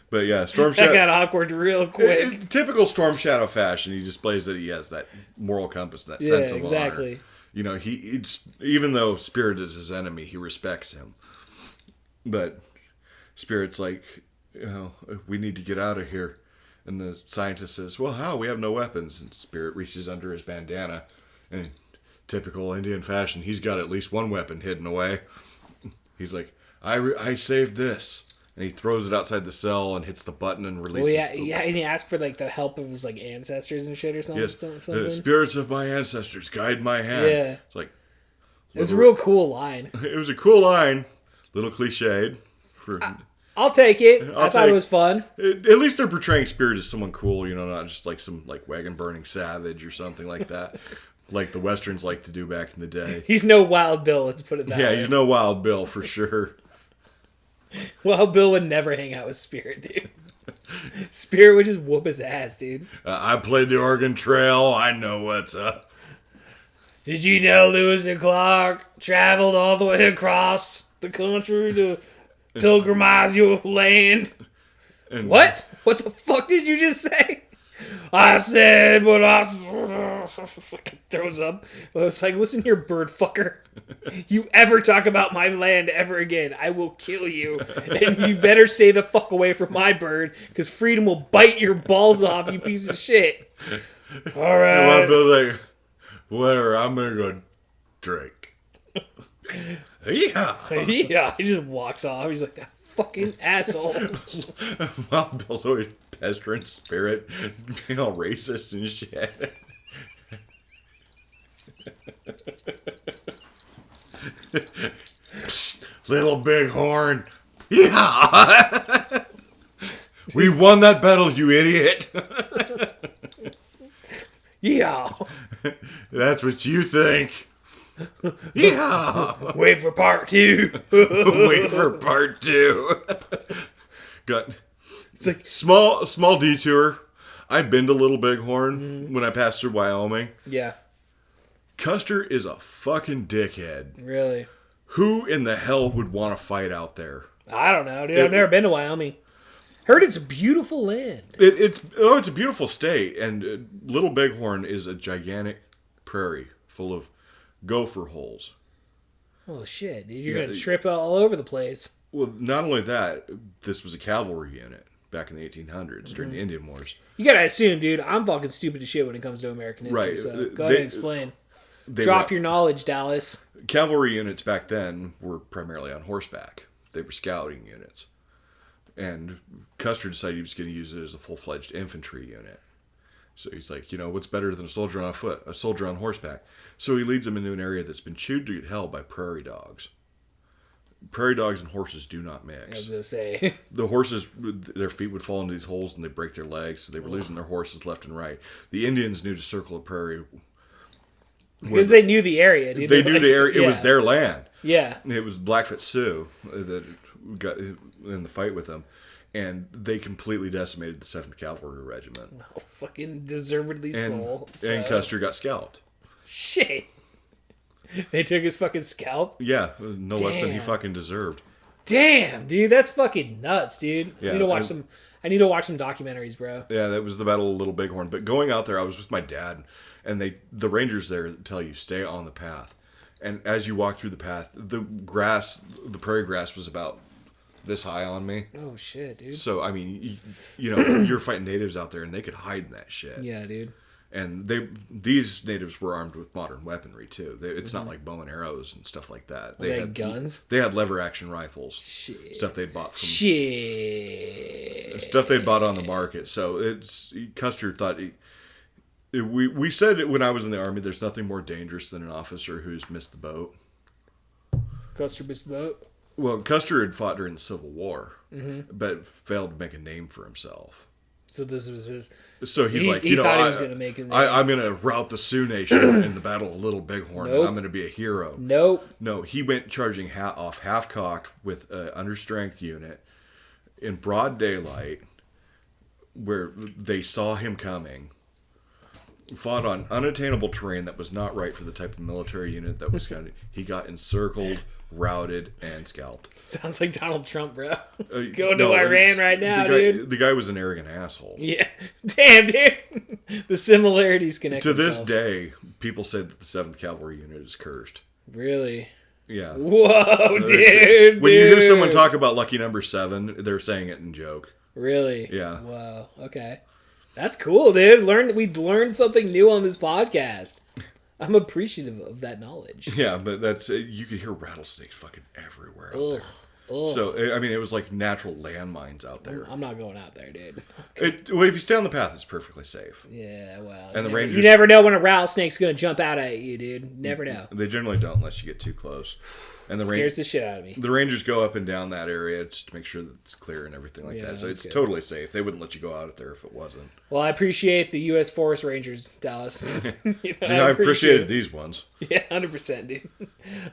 But yeah, Storm Shadow. That got awkward real quick. Typical Storm Shadow fashion. He displays that he has that moral compass, that sense of exactly. honor. You know, he's even though Spirit is his enemy, he respects him. But Spirit's like, we need to get out of here. And the scientist says, well, how? We have no weapons. And Spirit reaches under his bandana. And in typical Indian fashion, he's got at least one weapon hidden away. He's like, I saved this. And he throws it outside the cell and hits the button and releases and he asked for like the help of his like ancestors and shit or something. Yes, something. the spirits of my ancestors guide my hand. Yeah. It's like... It was a real cool line. It was a cool line. Little cliched. I'll take it. I thought it was fun. At least they're portraying Spirit as someone cool, not just like some like wagon burning savage or something like that, like the westerns like to do back in the day. He's no Wild Bill. Let's put it that way. Yeah, he's no Wild Bill for sure. Wild Bill would never hang out with Spirit, dude. Spirit would just whoop his ass, dude. I played the Oregon Trail. I know what's up. Did you know Lewis and Clark traveled all the way across the country to pilgrimise your land? And what? What the fuck did you just say? I said what I fucking throws up. I was like, listen here, bird fucker. You ever talk about my land ever again, I will kill you. And you better stay the fuck away from my bird, because Freedom will bite your balls off, you piece of shit. All right. And Bill's like, whatever, I'm gonna go drink. Yeah. Yeah, he just walks off. He's like, that fucking asshole. Well, Bill's always pestering Spirit, being all racist and shit. Psst, little bighorn. Yeah. We won that battle, you idiot. Yeah. That's what you think. Yeah. Wait for part 2. Wait for part 2. Got It's like small detour. I've been to Little Bighorn when I passed through Wyoming. Yeah. Custer is a fucking dickhead. Really? Who in the hell would want to fight out there? I don't know, dude. I've never been to Wyoming. Heard it's a beautiful land. It's a beautiful state, and Little Bighorn is a gigantic prairie full of gopher holes. Oh shit, dude! You're gonna trip all over the place. Well, not only that, this was a cavalry unit back in the 1800s during the Indian Wars. You gotta assume, dude. I'm fucking stupid as shit when it comes to American history. Right. So go ahead and explain. Drop your knowledge, Dallas. Cavalry units back then were primarily on horseback. They were scouting units. And Custer decided he was going to use it as a full-fledged infantry unit. So he's like, what's better than a soldier on foot? A soldier on horseback. So he leads them into an area that's been chewed to hell by prairie dogs. Prairie dogs and horses do not mix. I was going to say. The horses, their feet would fall into these holes and they break their legs. So they were losing their horses left and right. The Indians knew to circle a prairie. Because they knew the area. Dude. They knew the area. It was their land. Yeah. It was Blackfoot Sioux that got in the fight with them, and they completely decimated the 7th Cavalry Regiment. Oh, fucking deservedly so. And Custer got scalped. Shit. They took his fucking scalp? Yeah, no less than he fucking deserved. Damn, dude, that's fucking nuts, dude. Yeah, I need to watch some documentaries, bro. Yeah, that was the Battle of Little Bighorn. But going out there, I was with my dad, and the rangers there tell you, stay on the path. And as you walk through the path, the prairie grass was about this high on me. Oh, shit, dude. So, I mean, you're fighting natives out there, and they could hide in that shit. Yeah, dude. And these natives were armed with modern weaponry, too. It's not like bow and arrows and stuff like that. They had guns? They had lever-action rifles. Shit. Stuff they'd bought from... Shit. stuff they'd bought on the market. So Custer thought we said it when I was in the Army. There's nothing more dangerous than an officer who's missed the boat. Custer missed the boat. Well, Custer had fought during the Civil War, but failed to make a name for himself. So this was his. So he's like, he thought he was going to make a name. I'm going to rout the Sioux Nation in the Battle of Little Bighorn, and I'm going to be a hero. Nope. No, he went charging off half-cocked with an understrength unit in broad daylight, where they saw him coming. Fought on unattainable terrain that was not right for the type of military unit that was kind of. He got encircled, routed, and scalped. Sounds like Donald Trump, bro. Going to Iran right now, dude. The guy was an arrogant asshole. Yeah. Damn, dude. The similarities connect To this themselves. day, people say that the 7th Cavalry Unit is cursed. Really? Yeah. Whoa, dude. When you hear someone talk about lucky number 7, they're saying it in joke. Really? Yeah. Wow. Okay. That's cool, dude. We learned something new on this podcast. I'm appreciative of that knowledge. Yeah, but that's you could hear rattlesnakes fucking everywhere out there. Ugh. So I mean, it was like natural landmines out there. I'm not going out there, dude. Well, if you stay on the path, it's perfectly safe. Yeah, well. And the Rangers, you never know when a rattlesnake's gonna jump out at you, dude. Never know. They generally don't unless you get too close. And Scares the shit out of me. The Rangers go up and down that area just to make sure that it's clear and everything like that. So it's totally safe. They wouldn't let you go out there if it wasn't. Well, I appreciate the U.S. Forest Rangers, Dallas. I appreciated these ones. Yeah, 100%, dude.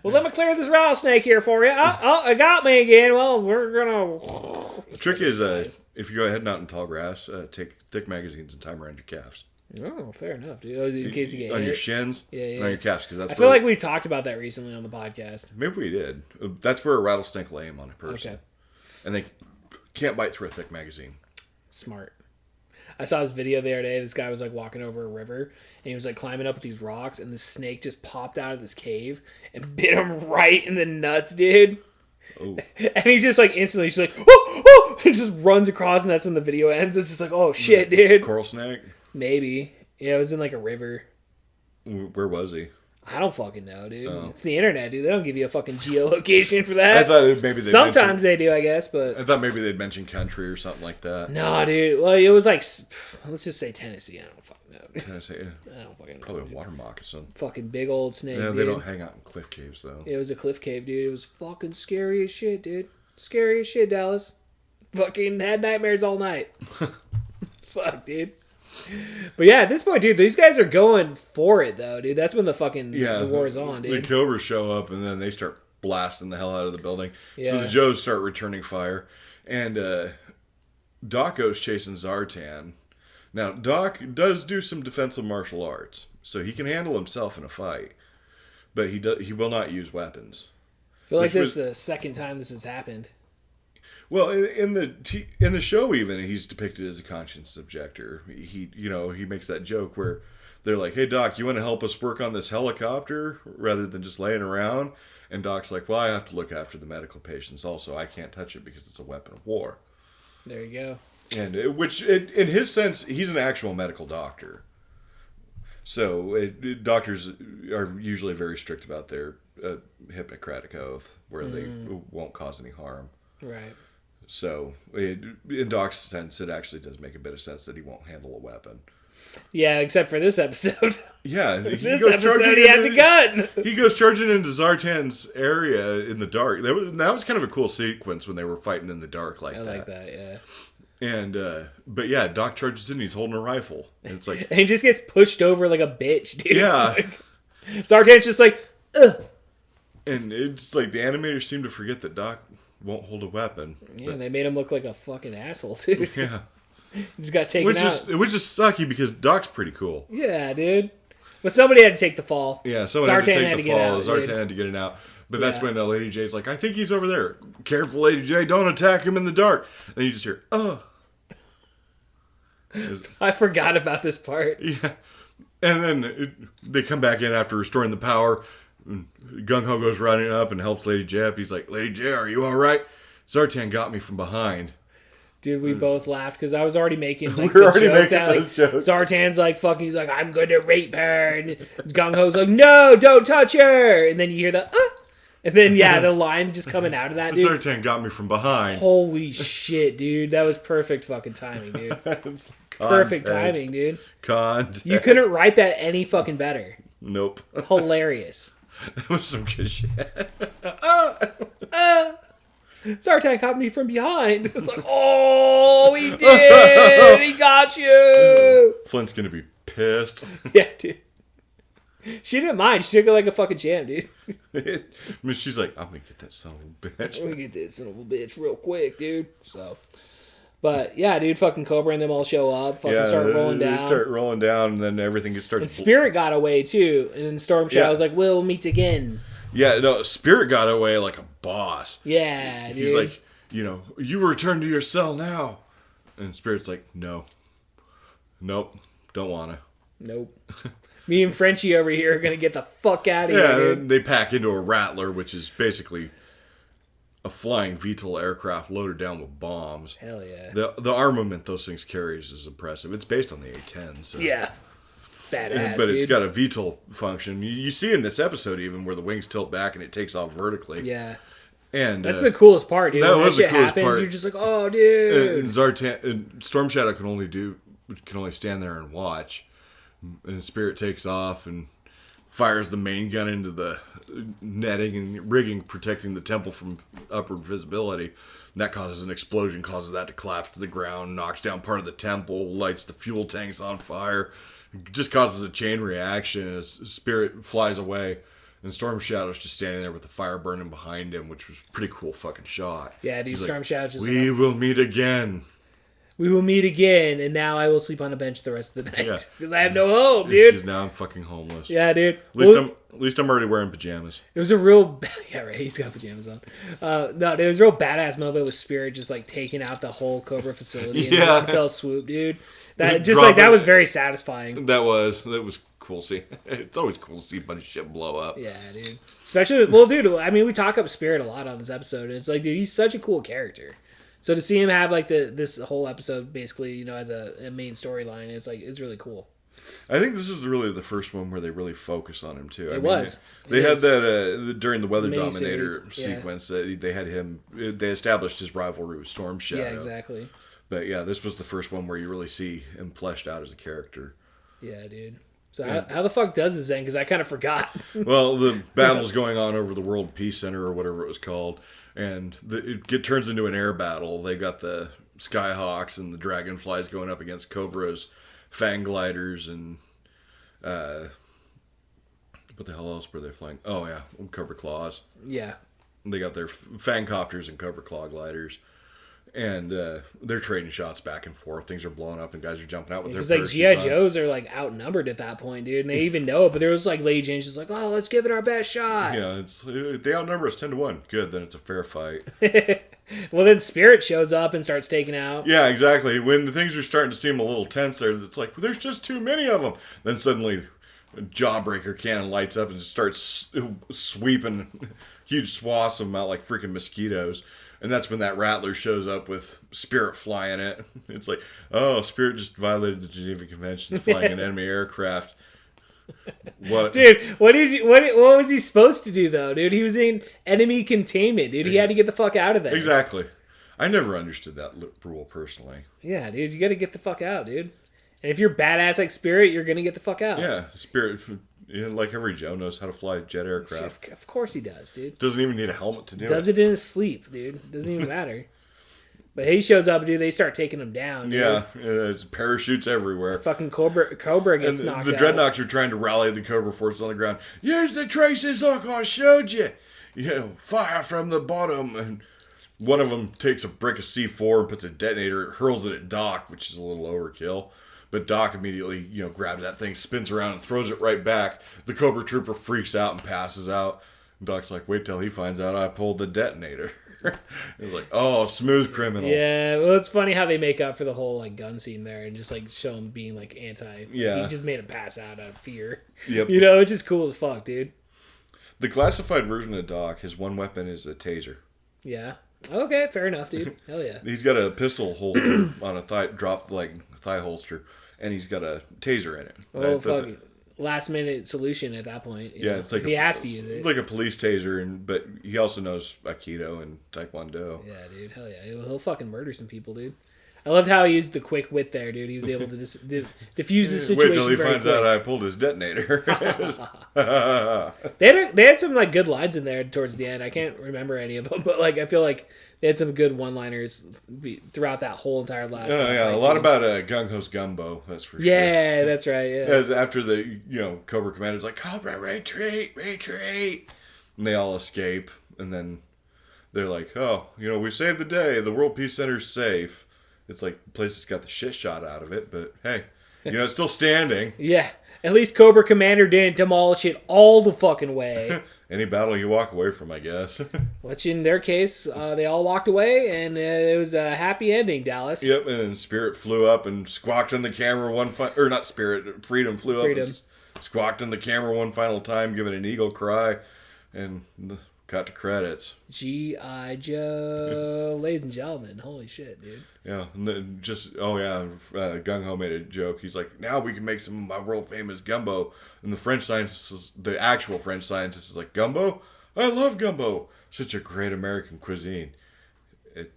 Well, let me clear this rattlesnake here for you. Oh, it got me again. Well, we're gonna. The trick is, if you go heading out in tall grass, take thick magazines and tie them around your calves. Oh, fair enough, dude. In case you get on hit. Your shins, and on your calves, because that's. I feel like we talked about that recently on the podcast. Maybe we did. That's where a rattlesnake lay him on a person. Okay. And they can't bite through a thick magazine. Smart. I saw this video the other day. This guy was like walking over a river, and he was like climbing up with these rocks, and this snake just popped out of this cave and bit him right in the nuts, dude. Oh. And he just like instantly, just like, oh, and just runs across, and that's when the video ends. It's just like, oh shit, dude. Coral snake. Maybe. Yeah, it was in like a river. Where was he? I don't fucking know, dude. Oh. It's the internet, dude. They don't give you a fucking geolocation for that. I thought maybe sometimes they do, I guess, but I thought maybe they'd mention country or something like that. No, dude. Well, it was like, let's just say Tennessee. I don't fucking know. Tennessee. I don't fucking know. Probably a water moccasin. Fucking big old snake. Yeah, dude. they don't hang out in cliff caves though. It was a cliff cave, dude. It was fucking scary as shit, dude. Scary as shit, Dallas. Fucking had nightmares all night. Fuck, dude. But yeah, at this point, dude, these guys are going for it, though, dude. That's when the war is on, dude. The Cobras show up, and then they start blasting the hell out of the building. Yeah. So the Joes start returning fire. And Doc goes chasing Zartan. Now, Doc does do some defensive martial arts, so he can handle himself in a fight. But he will not use weapons. I feel like this is the second time this has happened. Well, in the show, even he's depicted as a conscience objector. He makes that joke where they're like, "Hey Doc, you want to help us work on this helicopter rather than just laying around?" And Doc's like, "Well, I have to look after the medical patients. Also, I can't touch it because it's a weapon of war." There you go. And in his sense, he's an actual medical doctor. So doctors are usually very strict about their Hippocratic oath, where they won't cause any harm. Right. So, in Doc's sense, it actually does make a bit of sense that he won't handle a weapon. Yeah, except for this episode. Yeah. This episode, he has a gun. He goes charging into Zartan's area in the dark. That was kind of a cool sequence when they were fighting in the dark like that. I like that, yeah. And, but yeah, Doc charges in, he's holding a rifle. And it's like... and he just gets pushed over like a bitch, dude. Yeah. Like, Zartan's just like, ugh. And it's like the animators seem to forget that Doc won't hold a weapon. Yeah, they made him look like a fucking asshole, dude. Yeah. He's got taken out. Which is sucky because Doc's pretty cool. Yeah, dude. But somebody had to take the fall. Yeah, someone had to take the fall. Zartan had to get it out. But that's when Lady J's like, I think he's over there. Careful, Lady J, don't attack him in the dark. And you just hear, oh. I forgot about this part. Yeah. And then they come back in after restoring the power. Gung Ho goes running up and helps Lady J up. He's like, Lady J, are you all right? Zartan got me from behind. Dude, we both laughed because I was already making like the joke that like Zartan's like fucking. He's like, I'm going to rape her, and Gung Ho's like, no, don't touch her. And then you hear the And then, yeah, the line just coming out of that, dude. Zartan got me from behind. Holy shit, dude. That was perfect fucking timing, dude. Perfect timing, dude. Context. You couldn't write that any fucking better. Nope. Hilarious. That was some good shit. Zartan caught me from behind. It's like, oh, he did. He got you. Flint's going to be pissed. Yeah, dude. She didn't mind. She took it like a fucking champ, dude. I mean, she's like, I'm going to get that son of a bitch. I'm gonna get this son of a bitch real quick, dude. So, but yeah, dude, fucking Cobra and them all show up. Fucking start rolling down. They start rolling down, and then everything just starts. And Spirit got away too, and then Storm Shadow was like, "We'll meet again." Yeah, no, Spirit got away like a boss. Yeah, dude. He's like, you return to your cell now, and Spirit's like, nope, don't wanna. Nope. Me and Frenchie over here are gonna get the fuck out of here, dude. And they pack into a Rattler, which is basically a flying VTOL aircraft loaded down with bombs. Hell yeah. The armament those things carries is impressive. It's based on the A-10, so yeah, it's badass. But dude. it's got a VTOL function. You see in this episode even where the wings tilt back and it takes off vertically. Yeah. And that's the coolest part, dude. That when was that the shit coolest happens, part. you're just like, oh, dude. And Zartan and Storm Shadow can only stand there and watch. And Spirit takes off and fires the main gun into the netting and rigging protecting the temple from upward visibility. And that causes an explosion, causes that to collapse to the ground, knocks down part of the temple, lights the fuel tanks on fire. It just causes a chain reaction as Spirit flies away. And Storm Shadow's just standing there with the fire burning behind him, which was a pretty cool fucking shot. Yeah, dude, Storm Shadow's just we will meet again. We will meet again, and now I will sleep on a bench the rest of the night. Because I have no hope, dude. Because now I'm fucking homeless. Yeah, dude. At least I'm already wearing pajamas. It was a real... Yeah, right. He's got pajamas on. No, it was a real badass moment with Spirit just, like, taking out the whole Cobra facility in one fell swoop, dude. That was very satisfying. That was cool to see. It's always cool to see a bunch of shit blow up. Yeah, dude. Especially... Well, dude, I mean, we talk up Spirit a lot on this episode. And it's like, dude, he's such a cool character. So to see him have like this whole episode basically, as a main storyline, it's really cool. I think this is really the first one where they really focus on him too. They It had is. that during the Weather Mini Dominator series, sequence. They had him. They established his rivalry with Storm Shadow. Yeah, exactly. But yeah, this was the first one where you really see him fleshed out as a character. Yeah, dude. So how the fuck does this end? Because I kind of forgot. Well, the battle's going on over the World Peace Center or whatever it was called. And it turns into an air battle. They got the Skyhawks and the Dragonflies going up against Cobra's Fang Gliders and what the hell else were they flying? Oh yeah, Cobra Claws. Yeah. They got their Fang Copters and Cobra Claw Gliders. And they're trading shots back and forth. Things are blowing up and guys are jumping out with their parachutes. Because like G.I. Joes are like outnumbered at that point, dude. And they even know it. But there was like Lady Jane's just like, oh, let's give it our best shot. They outnumber us 10-1. Good, then it's a fair fight. Well, then Spirit shows up and starts taking out. Yeah, exactly. When things are starting to seem a little tense there, it's like, there's just too many of them. Then suddenly, a Jawbreaker cannon lights up and just starts sweeping huge swaths of them out like freaking mosquitoes. And that's when that Rattler shows up with Spirit flying it. It's like, oh, Spirit just violated the Geneva Convention flying an enemy aircraft. What, dude? What was he supposed to do though, dude? He was in enemy containment, dude. He had to get the fuck out of there. Exactly. I never understood that rule personally. Yeah, dude, you got to get the fuck out, dude. And if you're badass like Spirit, you're gonna get the fuck out. Yeah, Spirit. Like every Joe knows how to fly a jet aircraft. Of course he does, dude. Doesn't even need a helmet to do it. Does it in his sleep, dude. Doesn't even matter. But he shows up, dude. They start taking him down, dude. Yeah, it's parachutes everywhere. Fucking Cobra gets knocked out. The Dreadnoks are trying to rally the Cobra forces on the ground. Here's the traces like I showed you. Fire from the bottom. And one of them takes a brick of C4 and puts a detonator. It hurls it at Doc, which is a little overkill. But Doc immediately, grabs that thing, spins around, and throws it right back. The Cobra Trooper freaks out and passes out. And Doc's like, wait till he finds out I pulled the detonator. He's like, oh, smooth criminal. Yeah, well, it's funny how they make up for the whole like gun scene there and just like show him being like anti. Yeah. He just made him pass out of fear. Yep. It's just cool as fuck, dude. The classified version of Doc, his one weapon is a taser. Yeah. Okay, fair enough, dude. Hell yeah. He's got a pistol holster on a thigh holster. And he's got a taser in it. Oh, fuck it. last minute solution at that point. Yeah, it's like he has to use it. Like a police taser, but he also knows Aikido and Taekwondo. Yeah, dude, hell yeah, he'll fucking murder some people, dude. I loved how he used the quick wit there, dude. He was able to diffuse the situation. Wait till he finds out I pulled his detonator. They had some like good lines in there towards the end. I can't remember any of them, but like I feel like they had some good one-liners throughout that whole entire last. Oh yeah, a lot about Gung Ho's gumbo. That's for sure. Yeah, that's right. Yeah. As after the Cobra Commander's like Cobra retreat, and they all escape, and then they're like, oh, we saved the day. The World Peace Center's safe. It's like the place has got the shit shot out of it, but hey, it's still standing. Yeah. At least Cobra Commander didn't demolish it all the fucking way. Any battle you walk away from, I guess. Which in their case, they all walked away, and it was a happy ending, Dallas. Yep, and then Spirit flew up and squawked in the camera or not Spirit, Freedom flew up and squawked in the camera one final time, giving an eagle cry, and cut to credits. G.I. Joe, ladies and gentlemen, holy shit, dude. Yeah, and then Gung Ho made a joke. He's like, now we can make some of my world famous gumbo. And the actual French scientist is like, gumbo? I love gumbo. Such a great American cuisine. It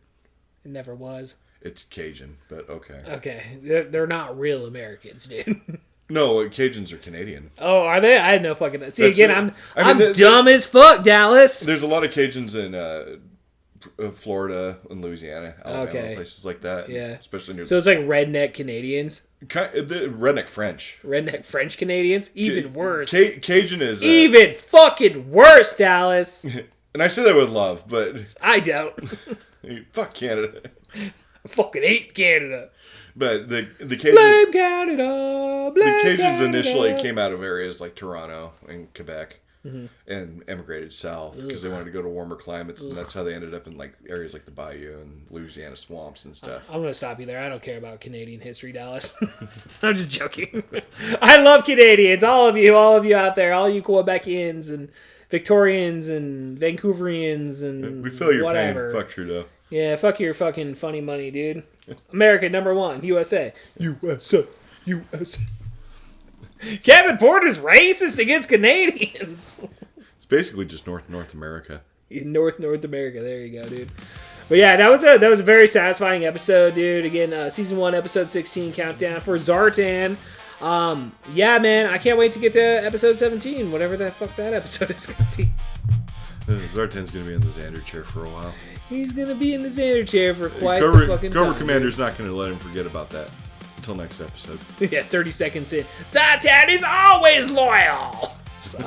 never was. It's Cajun, but okay. Okay, they're not real Americans, dude. No, Cajuns are Canadian. Oh, are they? I had no fucking... See, again, I'm dumb as fuck, Dallas. There's a lot of Cajuns in Florida and Louisiana, Alabama, places like that. Yeah. Especially near it's like redneck Canadians? Redneck French. Redneck French Canadians? Even worse. Cajun is... Even fucking worse, Dallas. And I say that with love, but... I don't. Fuck Canada. I fucking hate Canada. But the Cajuns... Blame Canada! Blame the Cajuns Canada. initially came out of areas like Toronto and Quebec and emigrated south because they wanted to go to warmer climates, and that's how they ended up in like areas like the Bayou and Louisiana swamps and stuff. I'm going to stop you there. I don't care about Canadian history, Dallas. I'm just joking. I love Canadians. All of you out there, all you Quebecians and Victorians and Vancouverians and we feel your whatever. pain. Fuck Trudeau. Yeah, fuck your fucking funny money, dude. America, #1. USA. USA. USA. Kevin Porter's racist against Canadians. It's basically just North America. North America. There you go, dude. But yeah, that was a very satisfying episode, dude. Again, season 1, episode 16 countdown for Zartan. Yeah, man, I can't wait to get to episode 17, whatever the fuck that episode is gonna be. Zartan's gonna be in the Xander chair for a while. He's gonna be in the Xander chair for quite the fucking time. Cobra Commander's not gonna let him forget about that until next episode. Yeah, 30 seconds in. Zartan is always loyal. So,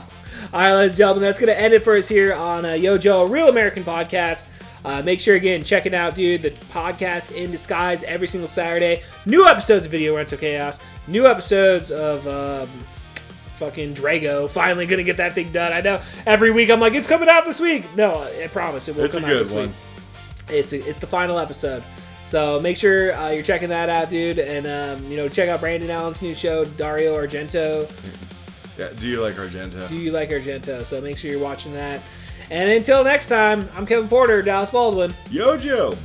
all right, ladies and gentlemen, that's gonna end it for us here on Yojo, a Real American Podcast. Make sure, again, check it out, dude. The podcast in disguise every single Saturday. New episodes of Video Rental Chaos. New episodes of fucking Drago. Finally gonna get that thing done. I know every week I'm like, it's coming out this week. No, I promise it will come out this week. It's the final episode. So make sure you're checking that out, dude. And, check out Brandon Allen's new show, Dario Argento. Yeah, Do You Like Argento? So make sure you're watching that. And until next time, I'm Kevin Porter, Dallas Baldwin. Yojo!